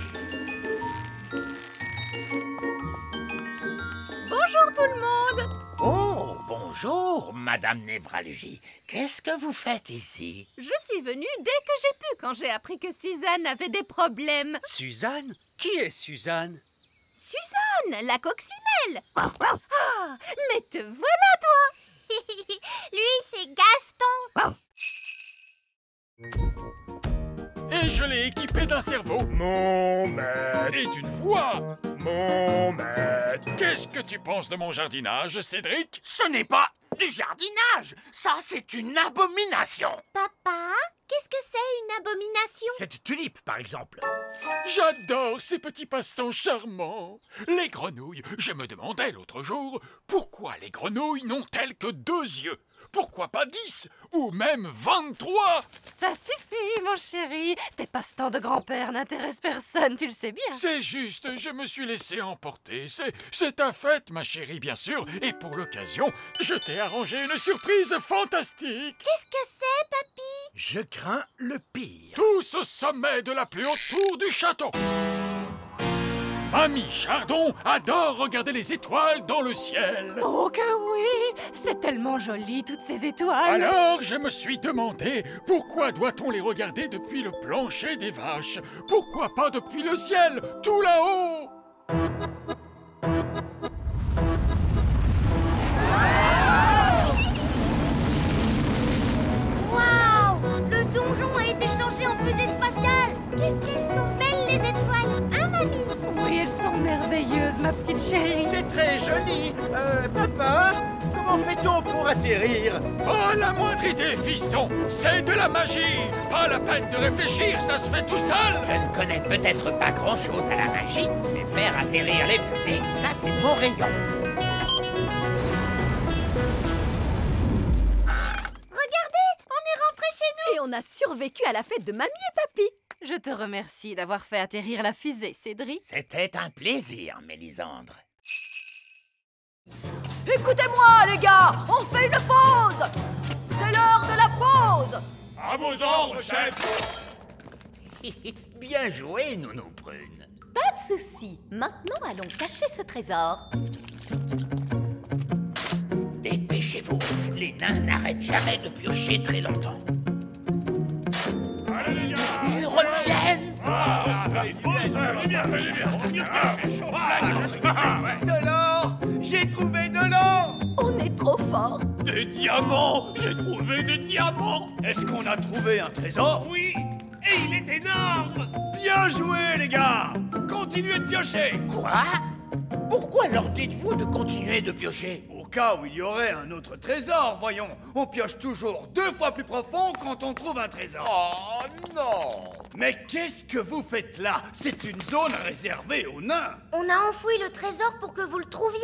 [SPEAKER 11] Bonjour tout le monde.
[SPEAKER 2] Oh, bonjour, Madame Névralgie. Qu'est-ce que vous faites ici?
[SPEAKER 11] Je suis venue dès que j'ai pu quand j'ai appris que Suzanne avait des problèmes.
[SPEAKER 6] Suzanne? Qui est Suzanne?
[SPEAKER 11] Suzanne, la coccinelle. Ah, mais te voilà toi.
[SPEAKER 4] Lui, c'est Gaston.
[SPEAKER 5] Et je l'ai équipé d'un cerveau. Mon maître. Et d'une voix. Mon maître. Qu'est-ce que tu penses de mon jardinage, Cédric?
[SPEAKER 2] Ce n'est pas... Du jardinage! Ça, c'est une abomination!
[SPEAKER 4] Papa, qu'est-ce que c'est une abomination?
[SPEAKER 7] Cette tulipe, par exemple.
[SPEAKER 5] J'adore ces petits passe-temps charmants. Les grenouilles, je me demandais l'autre jour, pourquoi les grenouilles n'ont-elles que 2 yeux? Pourquoi pas 10 ou même 23?
[SPEAKER 11] Ça suffit, mon chéri. Tes passe-temps de grand-père n'intéressent personne, tu le sais bien.
[SPEAKER 5] C'est juste, je me suis laissé emporter. C'est ta fête, ma chérie, bien sûr. Et pour l'occasion, je t'ai arrangé une surprise fantastique.
[SPEAKER 4] Qu'est-ce que c'est, papy?
[SPEAKER 7] Je crains le pire.
[SPEAKER 5] Tous au sommet de la plus haute tour du château. Mamie Chardon adore regarder les étoiles dans le ciel.
[SPEAKER 11] Oh que oui! C'est tellement joli, toutes ces étoiles.
[SPEAKER 5] Alors, je me suis demandé, pourquoi doit-on les regarder depuis le plancher des vaches? Pourquoi pas depuis le ciel, tout là-haut?
[SPEAKER 4] Waouh! Le donjon a été changé en fusée spatiale! Qu'est-ce qu'elles sont belles, les étoiles! Hein, mamie?
[SPEAKER 11] Oui, elles sont merveilleuses, ma petite chérie.
[SPEAKER 7] C'est très joli. Papa, comment fait-on pour atterrir?
[SPEAKER 5] Pas la moindre idée, fiston. C'est de la magie. Pas la peine de réfléchir, ça se fait tout seul.
[SPEAKER 2] Je ne connais peut-être pas grand-chose à la magie, mais faire atterrir les fusées, ça, c'est mon rayon.
[SPEAKER 4] Regardez, on est rentré chez nous!
[SPEAKER 3] Et on a survécu à la fête de mamie et papy.
[SPEAKER 11] Je te remercie d'avoir fait atterrir la fusée, Cédric.
[SPEAKER 2] C'était un plaisir, Mélisandre.
[SPEAKER 3] Écoutez-moi, les gars, on fait une pause. C'est l'heure de la pause.
[SPEAKER 10] À vos ordres, chef.
[SPEAKER 2] Bien joué, Nounou Prune.
[SPEAKER 3] Pas de souci. Maintenant, allons chercher ce trésor.
[SPEAKER 2] Dépêchez-vous, les nains n'arrêtent jamais de piocher très longtemps.
[SPEAKER 10] Allez, les gars.
[SPEAKER 2] Ils reviennent.
[SPEAKER 7] De l'or! J'ai trouvé de l'or!
[SPEAKER 3] On est trop fort.
[SPEAKER 5] Des diamants. J'ai trouvé des diamants.
[SPEAKER 7] Est-ce qu'on a trouvé un trésor?
[SPEAKER 10] Oui, et il est énorme.
[SPEAKER 7] Bien joué, les gars! Continuez de piocher!
[SPEAKER 2] Quoi? Pourquoi leur dites-vous de continuer de piocher?
[SPEAKER 7] Au cas où il y aurait un autre trésor, voyons. On pioche toujours 2 fois plus profond quand on trouve un trésor.
[SPEAKER 2] Oh non!
[SPEAKER 7] Mais qu'est-ce que vous faites là? C'est une zone réservée aux nains.
[SPEAKER 4] On a enfoui le trésor pour que vous le trouviez.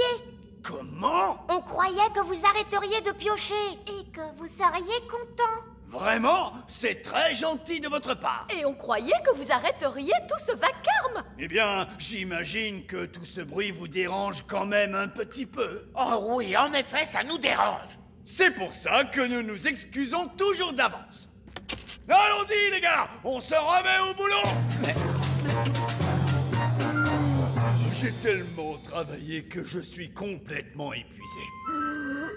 [SPEAKER 7] Comment?
[SPEAKER 4] On croyait que vous arrêteriez de piocher. Et que vous seriez content.
[SPEAKER 7] Vraiment? C'est très gentil de votre part.
[SPEAKER 3] Et on croyait que vous arrêteriez tout ce vacarme.
[SPEAKER 7] Eh bien, j'imagine que tout ce bruit vous dérange quand même un petit peu.
[SPEAKER 2] Oh oui, en effet, ça nous dérange.
[SPEAKER 7] C'est pour ça que nous nous excusons toujours d'avance. Allons-y, les gars! On se remet au boulot! J'ai tellement travaillé que je suis complètement épuisé. Moi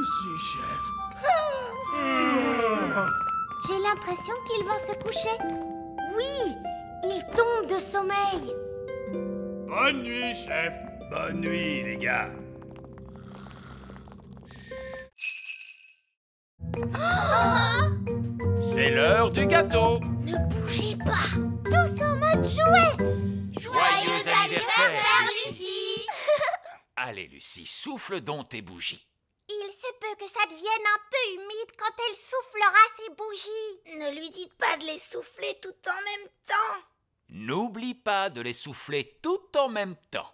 [SPEAKER 7] aussi, chef.
[SPEAKER 4] J'ai l'impression qu'ils vont se coucher. Oui, ils tombent de sommeil.
[SPEAKER 7] Bonne nuit, chef. Bonne nuit, les gars.
[SPEAKER 5] C'est l'heure du gâteau.
[SPEAKER 4] Ne bougez pas. Tous en mode jouet.
[SPEAKER 5] Joyeux
[SPEAKER 4] anniversaire, Lucie.
[SPEAKER 5] Allez, Lucie, souffle donc tes bougies.
[SPEAKER 4] Il se peut que ça devienne un peu humide quand elle soufflera ses bougies. Ne lui dites pas de les souffler tout en même temps.
[SPEAKER 5] N'oublie pas de les souffler tout en même temps.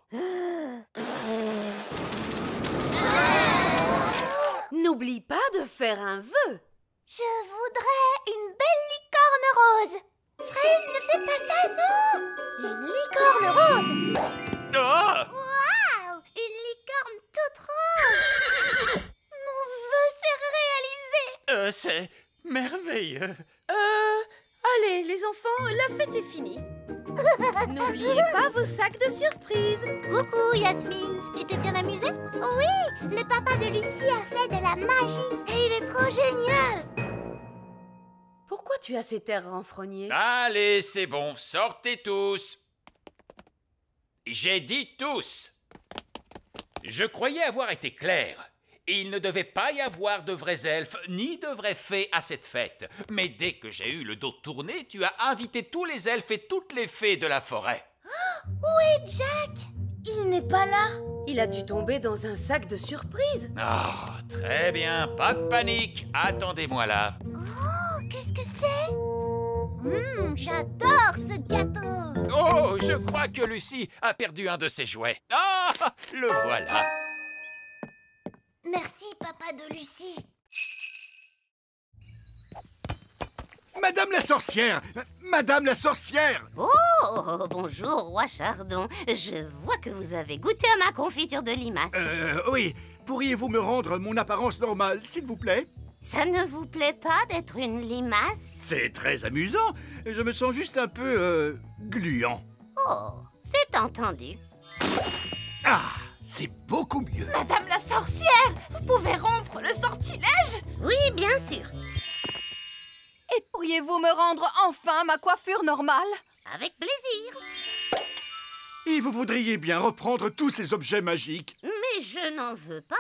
[SPEAKER 3] N'oublie pas de faire un vœu.
[SPEAKER 4] Je voudrais une belle licorne rose. Fraise, ne fais pas ça, non. Une licorne rose.
[SPEAKER 5] Ah!
[SPEAKER 4] Waouh, une licorne toute rose. Mon vœu s'est réalisé.
[SPEAKER 5] C'est merveilleux.
[SPEAKER 11] Allez, les enfants, la fête est finie. N'oubliez pas vos sacs de surprise.
[SPEAKER 4] Coucou, Yasmine. Tu t'es bien amusée? Oui, le papa de Lucie a fait de la magie. Et il est trop génial.
[SPEAKER 3] Pourquoi tu as cet air renfrogné?
[SPEAKER 5] Allez, c'est bon, sortez tous. J'ai dit tous. Je croyais avoir été clair. Il ne devait pas y avoir de vrais elfes ni de vraies fées à cette fête. Mais dès que j'ai eu le dos tourné, tu as invité tous les elfes et toutes les fées de la forêt.
[SPEAKER 4] Où est Jack? Il n'est pas là.
[SPEAKER 12] Il a dû tomber dans un sac de surprise.
[SPEAKER 5] Ah, très bien, pas de panique. Attendez-moi là.
[SPEAKER 4] Oh, qu'est-ce que c'est? J'adore ce gâteau.
[SPEAKER 5] Oh, je crois que Lucie a perdu un de ses jouets. Ah, le voilà.
[SPEAKER 4] Merci, papa de Lucie.
[SPEAKER 7] Madame la sorcière! Madame la sorcière!
[SPEAKER 8] Oh, bonjour, roi Chardon. Je vois que vous avez goûté à ma confiture de limace.
[SPEAKER 7] Oui. Pourriez-vous me rendre mon apparence normale, s'il vous plaît?
[SPEAKER 8] Ça ne vous plaît pas d'être une limace?
[SPEAKER 7] C'est très amusant. Je me sens juste un peu, gluant.
[SPEAKER 8] Oh, c'est entendu.
[SPEAKER 7] Ah, c'est beaucoup mieux.
[SPEAKER 3] Madame la sorcière, vous pouvez rompre le sortilège?
[SPEAKER 8] Oui, bien sûr.
[SPEAKER 3] Et pourriez-vous me rendre enfin ma coiffure normale?
[SPEAKER 8] Avec plaisir.
[SPEAKER 7] Et vous voudriez bien reprendre tous ces objets magiques?
[SPEAKER 8] Mais je n'en veux pas.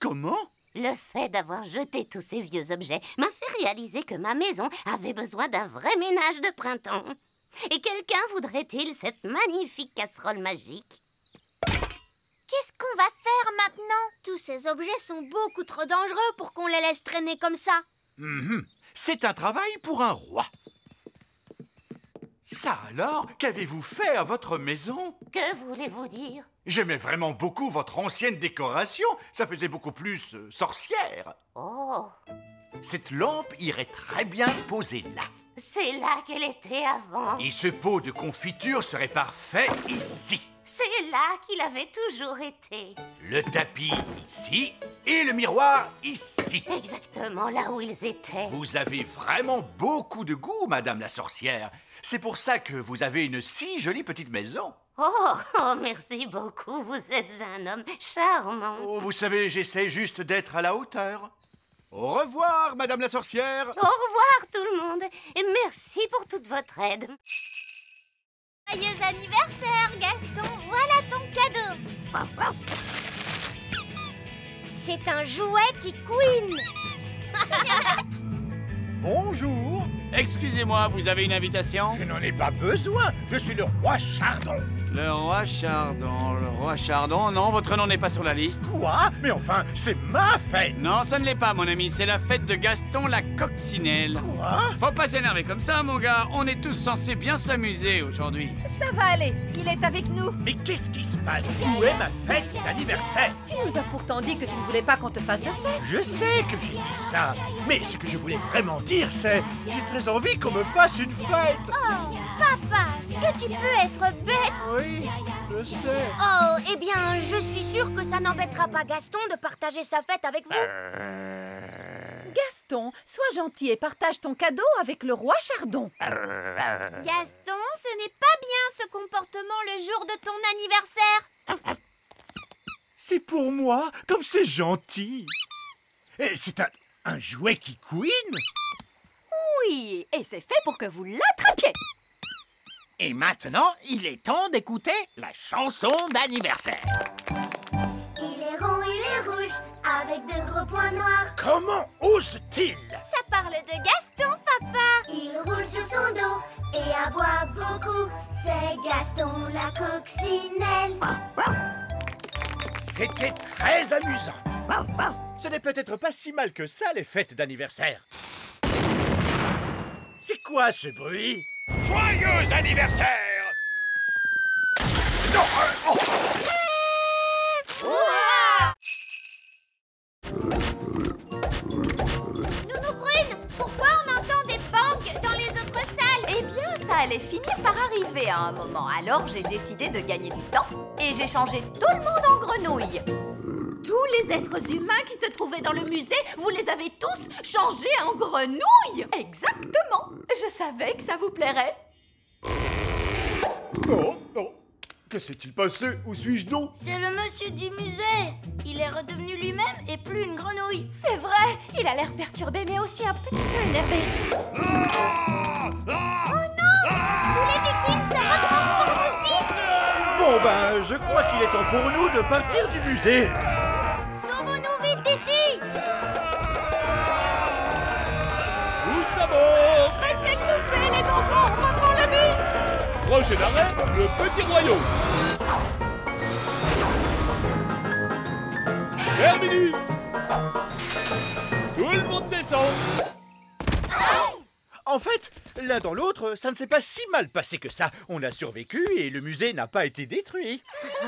[SPEAKER 7] Comment?
[SPEAKER 8] Le fait d'avoir jeté tous ces vieux objets m'a fait réaliser que ma maison avait besoin d'un vrai ménage de printemps. Et quelqu'un voudrait-il cette magnifique casserole magique?
[SPEAKER 4] Qu'est-ce qu'on va faire maintenant? Tous ces objets sont beaucoup trop dangereux pour qu'on les laisse traîner comme ça.
[SPEAKER 7] C'est un travail pour un roi. Ça alors, qu'avez-vous fait à votre maison?
[SPEAKER 8] Que voulez-vous dire?
[SPEAKER 7] J'aimais vraiment beaucoup votre ancienne décoration. Ça faisait beaucoup plus sorcière.
[SPEAKER 8] Oh,
[SPEAKER 7] Cette lampe irait très bien posée là.
[SPEAKER 8] c'est là qu'elle était avant.
[SPEAKER 7] Et ce pot de confiture serait parfait ici.
[SPEAKER 8] C'est là qu'il avait toujours été.
[SPEAKER 7] Le tapis ici et le miroir ici.
[SPEAKER 8] Exactement là où ils étaient.
[SPEAKER 7] Vous avez vraiment beaucoup de goût, Madame la sorcière. C'est pour ça que vous avez une si jolie petite maison.
[SPEAKER 8] Oh, merci beaucoup. Vous êtes un homme charmant.
[SPEAKER 7] Oh, vous savez, j'essaie juste d'être à la hauteur. Au revoir, Madame la sorcière.
[SPEAKER 8] Au revoir tout le monde et merci pour toute votre aide.
[SPEAKER 4] Joyeux anniversaire, Gaston. Voilà ton cadeau. C'est un jouet qui couine.
[SPEAKER 7] Bonjour.
[SPEAKER 13] Excusez-moi, vous avez une invitation?
[SPEAKER 7] Je n'en ai pas besoin. Je suis le roi Chardon.
[SPEAKER 13] Le roi Chardon, le roi Chardon, non, votre nom n'est pas sur la liste.
[SPEAKER 7] Quoi? Mais enfin, c'est ma fête.
[SPEAKER 13] Non, ça ne l'est pas, mon ami, c'est la fête de Gaston la coccinelle.
[SPEAKER 7] Quoi?
[SPEAKER 13] Faut pas s'énerver comme ça, mon gars, on est tous censés bien s'amuser aujourd'hui.
[SPEAKER 3] Ça va aller, il est avec nous.
[SPEAKER 7] Mais qu'est-ce qui se passe? Où est ma fête d'anniversaire?
[SPEAKER 3] Tu nous as pourtant dit que tu ne voulais pas qu'on te fasse de fête.
[SPEAKER 7] Je sais que j'ai dit ça, mais ce que je voulais vraiment dire, c'est... J'ai très envie qu'on me fasse une fête.
[SPEAKER 4] Oh, papa, est-ce que tu peux être bête?
[SPEAKER 7] Oui, je sais.
[SPEAKER 4] Oh, eh bien, je suis sûre que ça n'embêtera pas Gaston de partager sa fête avec vous.
[SPEAKER 3] Gaston, sois gentil et partage ton cadeau avec le roi Chardon.
[SPEAKER 4] Gaston, ce n'est pas bien ce comportement le jour de ton anniversaire.
[SPEAKER 7] C'est pour moi, comme c'est gentil. Et c'est un jouet qui couine.
[SPEAKER 3] Oui, et c'est fait pour que vous l'attrapiez.
[SPEAKER 2] Et maintenant, il est temps d'écouter la chanson d'anniversaire.
[SPEAKER 4] Il est rond, il est rouge, avec de gros points noirs.
[SPEAKER 7] Comment ose-t-il?
[SPEAKER 4] Ça parle de Gaston, papa. Il roule sur son dos et aboie beaucoup. C'est Gaston la coccinelle.
[SPEAKER 7] C'était très amusant. Ce n'est peut-être pas si mal que ça, les fêtes d'anniversaire. C'est quoi ce bruit?
[SPEAKER 5] Joyeux anniversaire!
[SPEAKER 7] Non,
[SPEAKER 4] Nounou Brune, pourquoi on entend des bangs dans les autres salles?
[SPEAKER 3] Eh bien, ça allait finir par arriver à un moment. Alors, j'ai décidé de gagner du temps et j'ai changé tout le monde en grenouille. Tous les êtres humains qui se trouvaient dans le musée, vous les avez tous changés en grenouilles. Exactement. Je savais que ça vous plairait.
[SPEAKER 7] non, non. Que s'est-il passé? Où suis-je donc?
[SPEAKER 4] C'est le monsieur du musée. Il est redevenu lui-même et plus une grenouille.
[SPEAKER 3] C'est vrai, il a l'air perturbé mais aussi un petit peu énervé.
[SPEAKER 4] Oh non! Tous les vikings se retransforment aussi.
[SPEAKER 7] Bon ben, je crois qu'il est temps pour nous de partir du musée.
[SPEAKER 4] Sauvons-nous vite d'ici.
[SPEAKER 10] Tous à bord!
[SPEAKER 3] Restez groupés les enfants, on reprend le bus.
[SPEAKER 10] Prochain arrêt, le Petit Royaume. Terminus. Tout le monde descend.
[SPEAKER 7] En fait, l'un dans l'autre, ça ne s'est pas si mal passé que ça. On a survécu et le musée n'a pas été détruit.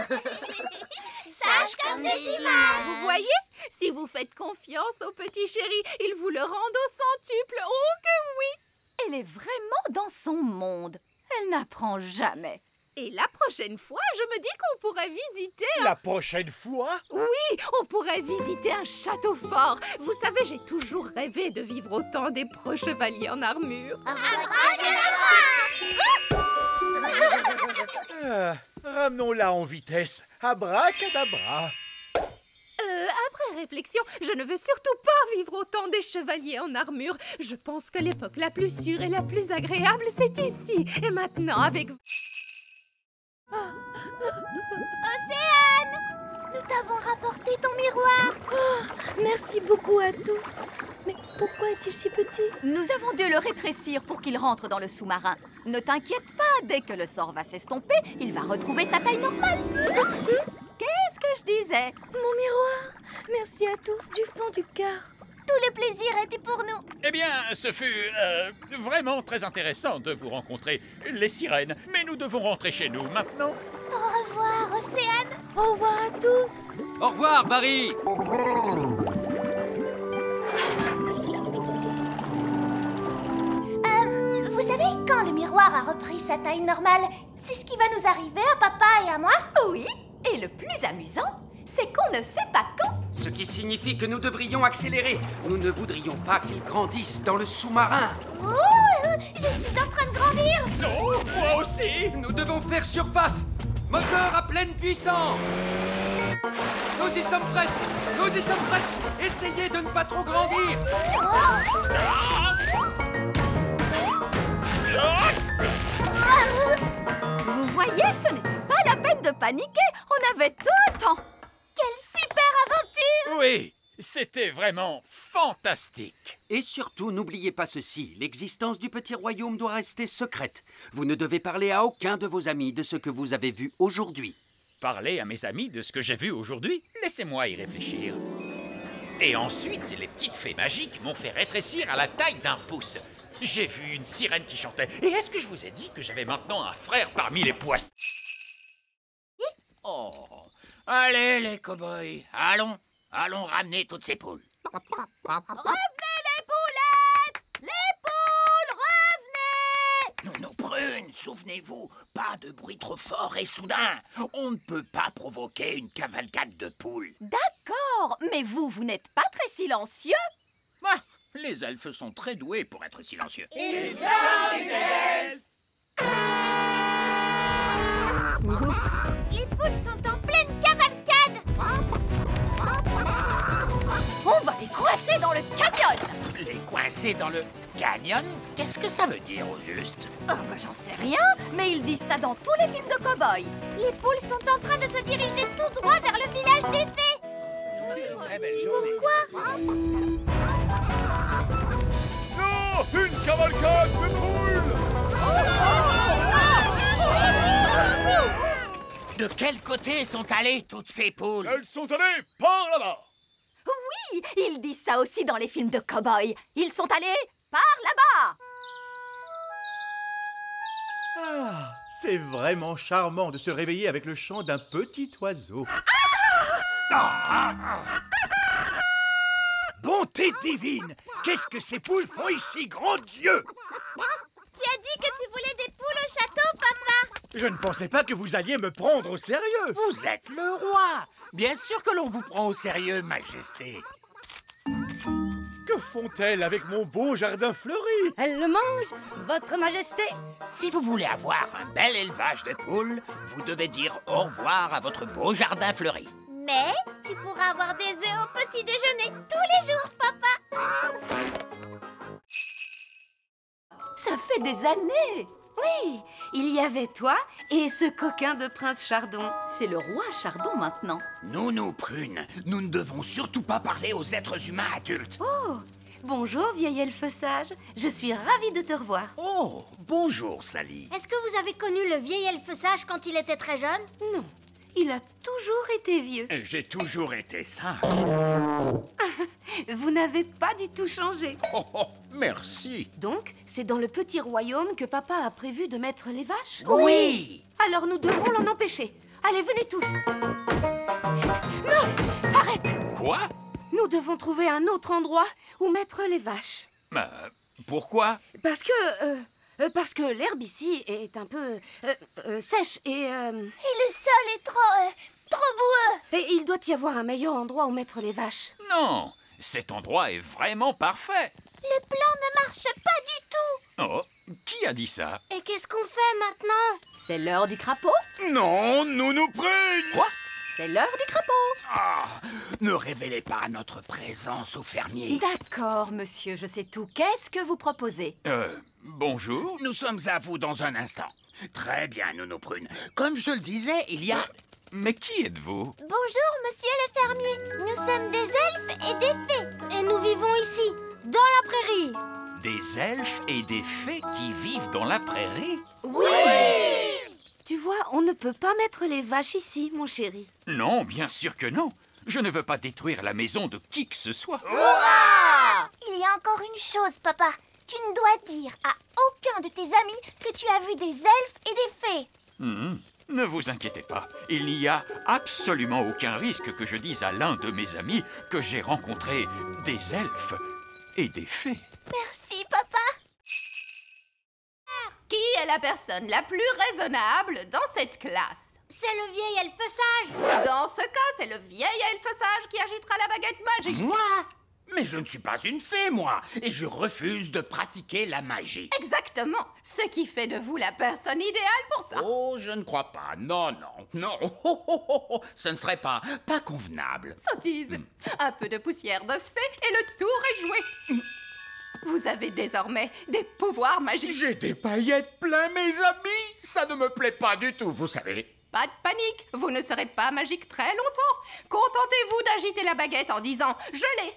[SPEAKER 4] Sage comme des images.
[SPEAKER 11] Vous voyez? Si vous faites confiance au petit chéri, il vous le rend au centuple. Oh que oui!
[SPEAKER 3] Elle est vraiment dans son monde. Elle n'apprend jamais.
[SPEAKER 11] Et la prochaine fois, je me dis qu'on pourrait visiter
[SPEAKER 7] La prochaine fois?
[SPEAKER 11] Oui, on pourrait visiter un château fort. Vous savez, j'ai toujours rêvé de vivre au temps des pro chevaliers en armure.
[SPEAKER 7] Ramenons-la en vitesse. Abracadabra.
[SPEAKER 11] Après réflexion, je ne veux surtout pas vivre au temps des chevaliers en armure. Je pense que l'époque la plus sûre et la plus agréable, c'est ici. Et maintenant, avec...
[SPEAKER 4] Océane! Nous t'avons rapporté ton miroir.
[SPEAKER 11] Merci beaucoup à tous. Mais pourquoi est-il si petit?
[SPEAKER 3] Nous avons dû le rétrécir pour qu'il rentre dans le sous-marin. Ne t'inquiète pas, dès que le sort va s'estomper, il va retrouver sa taille normale. Qu'est-ce que je disais?
[SPEAKER 11] Mon miroir. Merci à tous du fond du cœur.
[SPEAKER 4] Tout le plaisir était pour nous.
[SPEAKER 5] Eh bien, ce fut vraiment très intéressant de vous rencontrer, les sirènes. Mais nous devons rentrer chez nous maintenant.
[SPEAKER 4] Au revoir, Océane.
[SPEAKER 11] Au revoir à tous.
[SPEAKER 6] Au revoir, Barry.
[SPEAKER 4] Vous savez, quand le miroir a repris sa taille normale, c'est ce qui va nous arriver à papa et à moi?
[SPEAKER 3] Oui, et le plus amusant, c'est qu'on ne sait pas quand.
[SPEAKER 14] Ce qui signifie que nous devrions accélérer. Nous ne voudrions pas qu'ils grandissent dans le sous-marin.
[SPEAKER 4] Je suis en train de grandir.
[SPEAKER 5] Non, moi aussi.
[SPEAKER 14] Nous devons faire surface. Moteur à pleine puissance. Nous y sommes presque. Nous y sommes presque. Essayez de ne pas trop grandir.
[SPEAKER 3] Vous voyez, ce n'était pas la peine de paniquer. On avait tout le temps.
[SPEAKER 4] Quelle super aventure!
[SPEAKER 5] Oui, c'était vraiment fantastique.
[SPEAKER 14] Et surtout, n'oubliez pas ceci. L'existence du petit royaume doit rester secrète. Vous ne devez parler à aucun de vos amis de ce que vous avez vu aujourd'hui.
[SPEAKER 5] Parler à mes amis de ce que j'ai vu aujourd'hui? Laissez-moi y réfléchir. Et ensuite, les petites fées magiques m'ont fait rétrécir à la taille d'un pouce. J'ai vu une sirène qui chantait. Et est-ce que je vous ai dit que j'avais maintenant un frère parmi les poissons?
[SPEAKER 2] Oh, allez les cow-boys, allons ramener toutes ces poules.
[SPEAKER 4] Revenez les poulettes! Les poules, revenez!
[SPEAKER 2] Nos prunes, souvenez-vous, pas de bruit trop fort et soudain. On ne peut pas provoquer une cavalcade de poules.
[SPEAKER 3] D'accord, mais vous n'êtes pas très silencieux.
[SPEAKER 2] Ah, les elfes sont très doués pour être silencieux.
[SPEAKER 4] Ils sont les elfes!
[SPEAKER 3] Oups.
[SPEAKER 4] Les poules sont en pleine cavalcade!
[SPEAKER 3] On va les coincer dans le canyon.
[SPEAKER 2] Les coincer dans le canyon? Qu'est-ce que ça veut dire au juste?
[SPEAKER 3] Oh, bah, j'en sais rien, mais ils disent ça dans tous les films de cow-boys.
[SPEAKER 4] Les poules sont en train de se diriger tout droit vers le village des fées! Pourquoi?
[SPEAKER 7] Non! Une cavalcade de poules!
[SPEAKER 2] De quel côté sont allées toutes ces poules?
[SPEAKER 7] Elles sont allées par là-bas!
[SPEAKER 3] Oui, ils disent ça aussi dans les films de cow-boys. Ils sont allés par là-bas.
[SPEAKER 7] Ah, c'est vraiment charmant de se réveiller avec le chant d'un petit oiseau. Bonté divine! Qu'est-ce que ces poules font ici, grand Dieu?
[SPEAKER 4] Tu as dit que tu voulais des poules au château, papa!
[SPEAKER 7] Je ne pensais pas que vous alliez me prendre au sérieux.
[SPEAKER 2] Vous êtes le roi. Bien sûr que l'on vous prend au sérieux, Majesté.
[SPEAKER 7] Que font-elles avec mon beau jardin fleuri?
[SPEAKER 11] Elle le mange, votre majesté.
[SPEAKER 2] Si vous voulez avoir un bel élevage de poules, vous devez dire au revoir à votre beau jardin fleuri.
[SPEAKER 4] Mais tu pourras avoir des œufs au petit déjeuner tous les jours, papa!
[SPEAKER 3] Ça fait des années.
[SPEAKER 11] Oui, il y avait toi et ce coquin de prince Chardon.
[SPEAKER 3] C'est le roi Chardon maintenant.
[SPEAKER 2] Nous, prunes, nous ne devons surtout pas parler aux êtres humains adultes.
[SPEAKER 11] Oh, bonjour vieil elfe sage. Je suis ravie de te revoir.
[SPEAKER 2] Oh, bonjour, Sally.
[SPEAKER 4] Est-ce que vous avez connu le vieil elfe sage quand il était très jeune?
[SPEAKER 11] Non, Il a toujours été vieux.
[SPEAKER 2] J'ai toujours été sage.
[SPEAKER 11] Vous n'avez pas du tout changé.
[SPEAKER 2] Oh, oh, merci.
[SPEAKER 12] Donc, c'est dans le petit royaume que papa a prévu de mettre les vaches?
[SPEAKER 2] Oui.
[SPEAKER 12] Alors nous devons l'en empêcher. Allez, venez tous. Non! Arrête!
[SPEAKER 5] Quoi?
[SPEAKER 12] Nous devons trouver un autre endroit où mettre les vaches.
[SPEAKER 5] Pourquoi?
[SPEAKER 12] Parce que l'herbe ici est un peu sèche et
[SPEAKER 4] le sol est trop boueux.
[SPEAKER 12] Et il doit y avoir un meilleur endroit où mettre les vaches.
[SPEAKER 5] Non, cet endroit est vraiment parfait.
[SPEAKER 4] Le plan ne marche pas du tout.
[SPEAKER 5] Oh, qui a dit ça?
[SPEAKER 4] Et qu'est-ce qu'on fait maintenant?
[SPEAKER 11] C'est l'heure du crapaud.
[SPEAKER 2] Non, Nounou Prune.
[SPEAKER 5] Quoi?
[SPEAKER 11] C'est l'heure du crapaud.
[SPEAKER 2] Ah, ne révélez pas notre présence au fermier.
[SPEAKER 3] D'accord, monsieur, je sais tout. Qu'est-ce que vous proposez?
[SPEAKER 5] Bonjour.
[SPEAKER 2] Nous sommes à vous dans un instant. Très bien, Nounou Prune. Comme je le disais, il y a...
[SPEAKER 5] Mais qui êtes-vous?
[SPEAKER 4] Bonjour, monsieur le fermier. Nous sommes des elfes et des fées. Et nous vivons ici, dans la prairie.
[SPEAKER 5] Des elfes et des fées qui vivent dans la prairie?
[SPEAKER 12] Oui! Tu vois, on ne peut pas mettre les vaches ici, mon chéri.
[SPEAKER 5] Non, bien sûr que non. Je ne veux pas détruire la maison de qui que ce soit.
[SPEAKER 4] Il y a encore une chose, papa. Tu ne dois dire à aucun de tes amis que tu as vu des elfes et des fées.
[SPEAKER 5] Ne vous inquiétez pas. Il n'y a absolument aucun risque que je dise à l'un de mes amis que j'ai rencontré des elfes et des fées.
[SPEAKER 4] Merci, papa.
[SPEAKER 3] Qui est la personne la plus raisonnable dans cette classe?
[SPEAKER 4] C'est le vieil elfe sage.
[SPEAKER 3] Dans ce cas, c'est le vieil elfe sage qui agitera la baguette magique.
[SPEAKER 2] Moi? Mais je ne suis pas une fée, moi. Et je refuse de pratiquer la magie.
[SPEAKER 3] Exactement. Ce qui fait de vous la personne idéale pour ça.
[SPEAKER 2] Oh, je ne crois pas. Non, non, non. Oh, oh, oh, oh. Ce ne serait pas convenable.
[SPEAKER 3] Sottise. Un peu de poussière de fée et le tour est joué. Vous avez désormais des pouvoirs magiques.
[SPEAKER 2] J'ai des paillettes plein, mes amis. Ça ne me plaît pas du tout, vous savez.
[SPEAKER 3] Pas de panique, vous ne serez pas magique très longtemps. Contentez-vous d'agiter la baguette en disant « Je l'ai,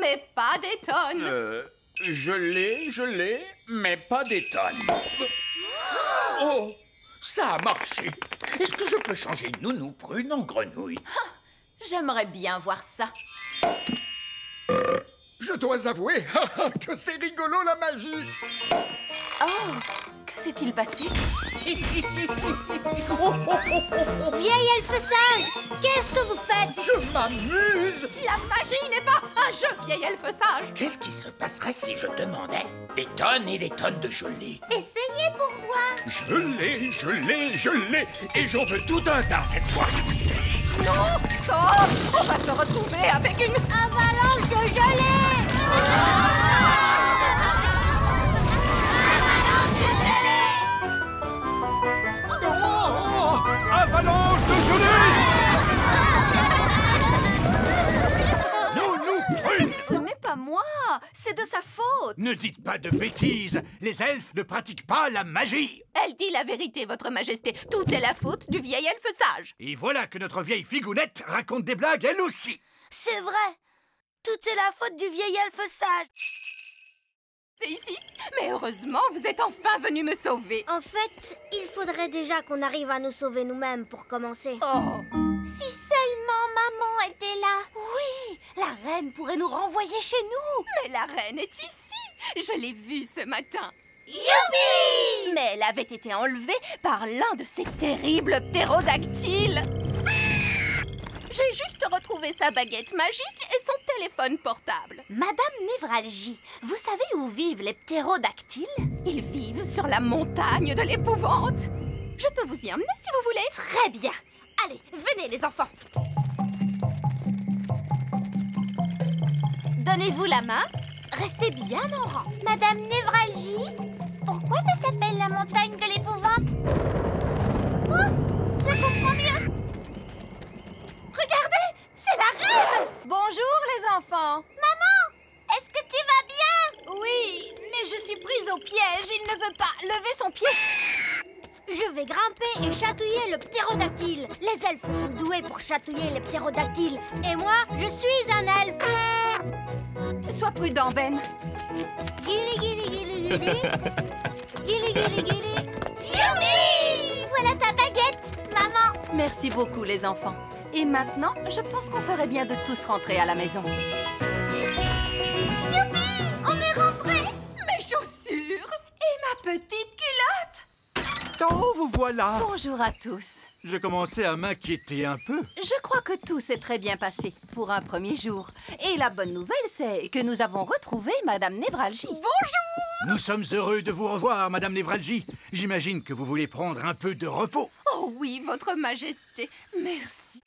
[SPEAKER 3] mais pas des tonnes ».
[SPEAKER 2] Je l'ai, mais pas des tonnes. Oh, ça a marché. Est-ce que je peux changer Nounou Prune en grenouille?
[SPEAKER 3] J'aimerais bien voir ça.
[SPEAKER 2] Je dois avouer que c'est rigolo la magie.
[SPEAKER 3] Oh, que s'est-il passé?
[SPEAKER 4] Vieil elfe sage, qu'est-ce que vous faites?
[SPEAKER 2] Je m'amuse.
[SPEAKER 3] La magie n'est pas un jeu, vieil elfe sage.
[SPEAKER 2] Qu'est-ce qui se passerait si je demandais des tonnes et des tonnes de gelée?
[SPEAKER 4] Essayez pour voir.
[SPEAKER 2] Je l'ai, et j'en veux tout un tas cette fois.
[SPEAKER 3] Non, stop! On va se retrouver avec une
[SPEAKER 4] avalanche de gelée.
[SPEAKER 7] Avalanche de gelée! Nounou Prune!
[SPEAKER 3] Ce n'est pas moi, c'est de sa faute.
[SPEAKER 7] Ne dites pas de bêtises. Les elfes ne pratiquent pas la magie.
[SPEAKER 3] Elle dit la vérité, votre majesté. Tout est la faute du vieil elfe sage.
[SPEAKER 7] Et voilà que notre vieille figounette raconte des blagues elle aussi.
[SPEAKER 4] C'est vrai. Tout est la faute du vieil elfe sage.
[SPEAKER 3] C'est ici. Mais heureusement, vous êtes enfin venu me sauver.
[SPEAKER 4] En fait, il faudrait déjà qu'on arrive à nous sauver nous-mêmes pour commencer.
[SPEAKER 3] Oh.
[SPEAKER 4] Si seulement maman était là.
[SPEAKER 3] Oui, la reine pourrait nous renvoyer chez nous. Mais la reine est ici. Je l'ai vue ce matin.
[SPEAKER 4] Youpi!
[SPEAKER 3] Mais elle avait été enlevée par l'un de ces terribles ptérodactyles. J'ai juste retrouvé sa baguette magique et son téléphone portable.
[SPEAKER 4] Madame Névralgie, vous savez où vivent les ptérodactyles?
[SPEAKER 3] Ils vivent sur la montagne de l'épouvante. Je peux vous y emmener si vous voulez.
[SPEAKER 4] Très bien. Allez, venez les enfants. Donnez-vous la main. Restez bien en rang. Madame Névralgie, pourquoi ça s'appelle la montagne de l'épouvante? Oh, je comprends mieux. Regardez, c'est la reine!
[SPEAKER 1] Bonjour les enfants.
[SPEAKER 4] Maman, est-ce que tu vas bien?
[SPEAKER 1] Oui, mais je suis prise au piège. Il ne veut pas lever son pied.
[SPEAKER 4] Je vais grimper et chatouiller le ptérodactyle. Les elfes sont doués pour chatouiller les ptérodactyles. Et moi, je suis un elfe.
[SPEAKER 3] Sois prudent, Ben.
[SPEAKER 4] Guili, guili, guili, guili. Guili, guili, guili. Youpi! Voilà ta baguette, maman.
[SPEAKER 3] Merci beaucoup, les enfants. Et maintenant, je pense qu'on ferait bien de tous rentrer à la maison.
[SPEAKER 4] Youpi! On est rentrés!
[SPEAKER 3] Mes chaussures et ma petite culotte!
[SPEAKER 7] Oh, vous voilà!
[SPEAKER 3] Bonjour à tous.
[SPEAKER 7] Je commençais à m'inquiéter un peu.
[SPEAKER 3] Je crois que tout s'est très bien passé pour un premier jour. Et la bonne nouvelle, c'est que nous avons retrouvé Madame Névralgie.
[SPEAKER 11] Bonjour!
[SPEAKER 7] Nous sommes heureux de vous revoir, Madame Névralgie. J'imagine que vous voulez prendre un peu de repos.
[SPEAKER 11] Oh oui, Votre Majesté, merci.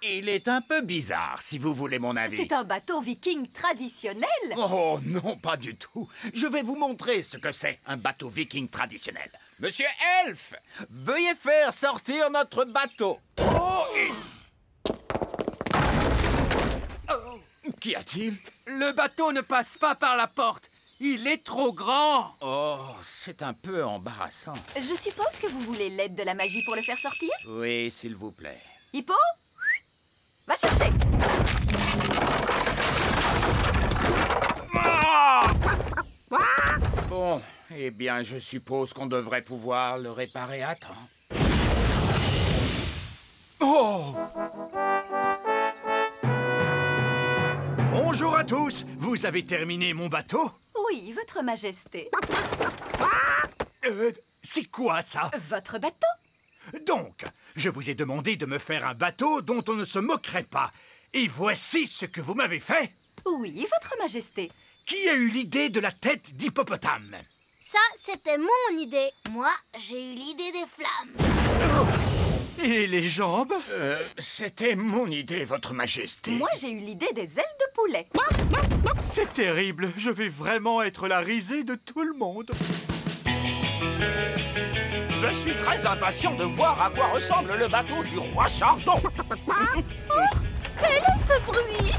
[SPEAKER 2] Il est un peu bizarre, si vous voulez mon avis.
[SPEAKER 3] C'est un bateau viking traditionnel.
[SPEAKER 2] Oh non, pas du tout. Je vais vous montrer ce que c'est, un bateau viking traditionnel. Monsieur Elf, veuillez faire sortir notre bateau. Oh, Qu'y a-t-il?
[SPEAKER 6] Le bateau ne passe pas par la porte. Il est trop grand.
[SPEAKER 2] Oh, c'est un peu embarrassant.
[SPEAKER 3] Je suppose que vous voulez l'aide de la magie pour le faire sortir?
[SPEAKER 2] Oui, s'il vous plaît.
[SPEAKER 3] Hippo, va chercher.
[SPEAKER 2] Bon, eh bien, je suppose qu'on devrait pouvoir le réparer à temps.
[SPEAKER 7] Oh! Bonjour à tous! Vous avez terminé mon bateau?
[SPEAKER 3] Oui, Votre Majesté.
[SPEAKER 7] C'est quoi ça?
[SPEAKER 3] Votre bateau?
[SPEAKER 7] Donc, je vous ai demandé de me faire un bateau dont on ne se moquerait pas. Et voici ce que vous m'avez fait.
[SPEAKER 3] Oui, Votre Majesté.
[SPEAKER 7] Qui a eu l'idée de la tête d'hippopotame?
[SPEAKER 4] Ça, c'était mon idée. Moi, j'ai eu l'idée des flammes.
[SPEAKER 7] Et les jambes?
[SPEAKER 2] C'était mon idée, Votre Majesté.
[SPEAKER 3] Moi, j'ai eu l'idée des ailes de poulet.
[SPEAKER 7] C'est terrible. Je vais vraiment être la risée de tout le monde.
[SPEAKER 10] Je suis très impatient de voir à quoi ressemble le bateau du roi Chardon.
[SPEAKER 11] Quel est ce bruit?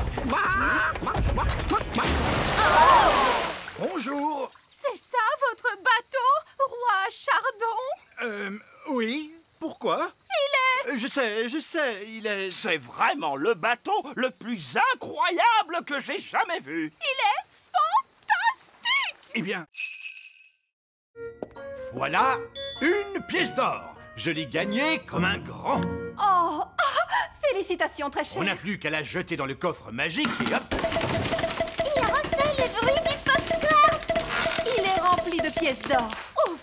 [SPEAKER 7] Bonjour.
[SPEAKER 11] C'est ça, votre bateau, roi Chardon?
[SPEAKER 7] Oui. Pourquoi?
[SPEAKER 11] Il est...
[SPEAKER 7] Je sais, il est...
[SPEAKER 10] C'est vraiment le bateau le plus incroyable que j'ai jamais vu.
[SPEAKER 11] Il est fantastique!
[SPEAKER 7] Eh bien... Voilà une pièce d'or. Je l'ai gagnée comme un grand.
[SPEAKER 3] Oh, félicitations, très cher.
[SPEAKER 7] On n'a plus qu'à la jeter dans le coffre magique et hop.
[SPEAKER 4] Il a refait le bruit du popcorn.
[SPEAKER 3] Il est rempli de pièces d'or. Ouf!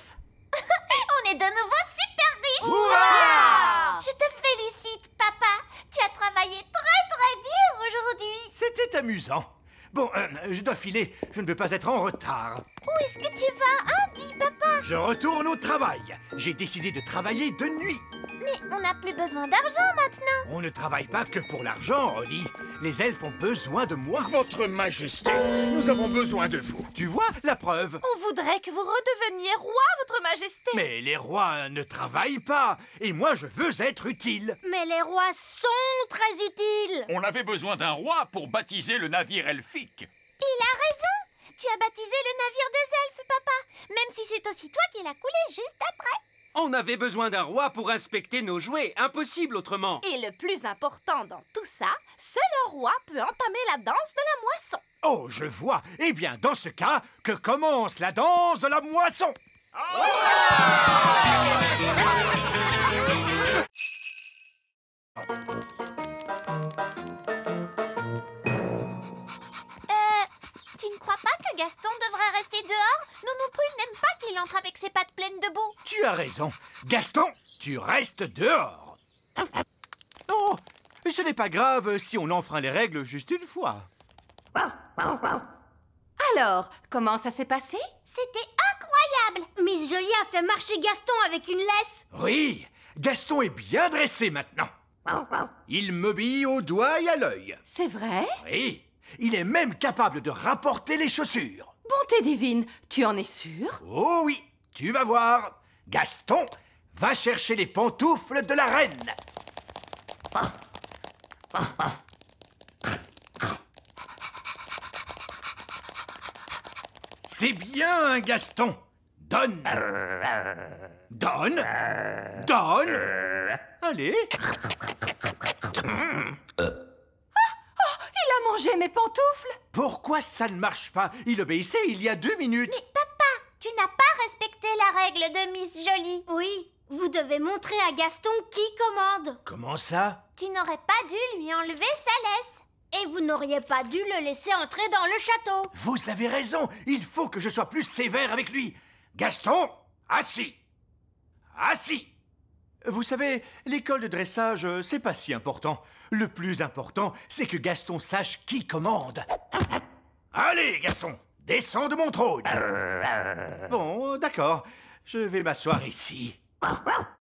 [SPEAKER 4] On est de nouveau super riches.
[SPEAKER 7] Hurrah!
[SPEAKER 4] Je te félicite, papa. Tu as travaillé très dur aujourd'hui.
[SPEAKER 7] C'était amusant. Bon, je dois filer. Je ne veux pas être en retard.
[SPEAKER 4] Où est-ce que tu vas, Andy, papa?
[SPEAKER 7] Je retourne au travail. J'ai décidé de travailler de nuit.
[SPEAKER 4] Mais on n'a plus besoin d'argent maintenant.
[SPEAKER 7] On ne travaille pas que pour l'argent, Holly. Les elfes ont besoin de moi.
[SPEAKER 2] Votre Majesté, nous avons besoin de vous.
[SPEAKER 7] Tu vois, la preuve.
[SPEAKER 11] On voudrait que vous redeveniez roi, votre majesté.
[SPEAKER 7] Mais les rois ne travaillent pas. Et moi, je veux être utile.
[SPEAKER 4] Mais les rois sont très utiles.
[SPEAKER 5] On avait besoin d'un roi pour baptiser le navire elfique.
[SPEAKER 4] Il a raison. Tu as baptisé le navire des elfes, papa. Même si c'est aussi toi qui l'as coulé juste après.
[SPEAKER 6] On avait besoin d'un roi pour inspecter nos jouets. Impossible autrement.
[SPEAKER 11] Et le plus important dans tout ça, seul un roi peut entamer la danse de la moisson.
[SPEAKER 7] Oh, je vois. Eh bien, dans ce cas, que commence la danse de la moisson.
[SPEAKER 4] Tu ne crois pas que Gaston devrait rester dehors? Nounoupoule n'aime pas qu'il entre avec ses pattes pleines de boue.
[SPEAKER 7] Tu as raison. Gaston, tu restes dehors. Oh, ce n'est pas grave si on enfreint les règles juste une fois.
[SPEAKER 3] Alors, comment ça s'est passé?
[SPEAKER 4] C'était incroyable. Miss Jolie a fait marcher Gaston avec une laisse.
[SPEAKER 7] Oui, Gaston est bien dressé maintenant. Il m'obéit au doigt et à l'œil.
[SPEAKER 3] C'est vrai?
[SPEAKER 7] Oui, il est même capable de rapporter les chaussures.
[SPEAKER 3] Bonté divine, tu en es sûr?
[SPEAKER 7] Oh oui, tu vas voir. Gaston, va chercher les pantoufles de la reine. C'est bien, Gaston. Donne. Donne. Donne. Allez.
[SPEAKER 3] Il a mangé mes pantoufles.
[SPEAKER 7] Pourquoi ça ne marche pas? Il obéissait il y a 2 minutes.
[SPEAKER 4] Mais papa, tu n'as pas respecté la règle de Miss Jolie. Oui, Vous devez montrer à Gaston qui commande.
[SPEAKER 7] Comment ça?
[SPEAKER 1] Tu n'aurais pas dû lui enlever sa laisse.
[SPEAKER 4] Et vous n'auriez pas dû le laisser entrer dans le château.
[SPEAKER 7] Vous avez raison, il faut que je sois plus sévère avec lui. Gaston, assis. Assis. Vous savez, l'école de dressage, c'est pas si important. Le plus important, c'est que Gaston sache qui commande. Allez, Gaston, descends de mon trône. Bon, d'accord, je vais m'asseoir ici.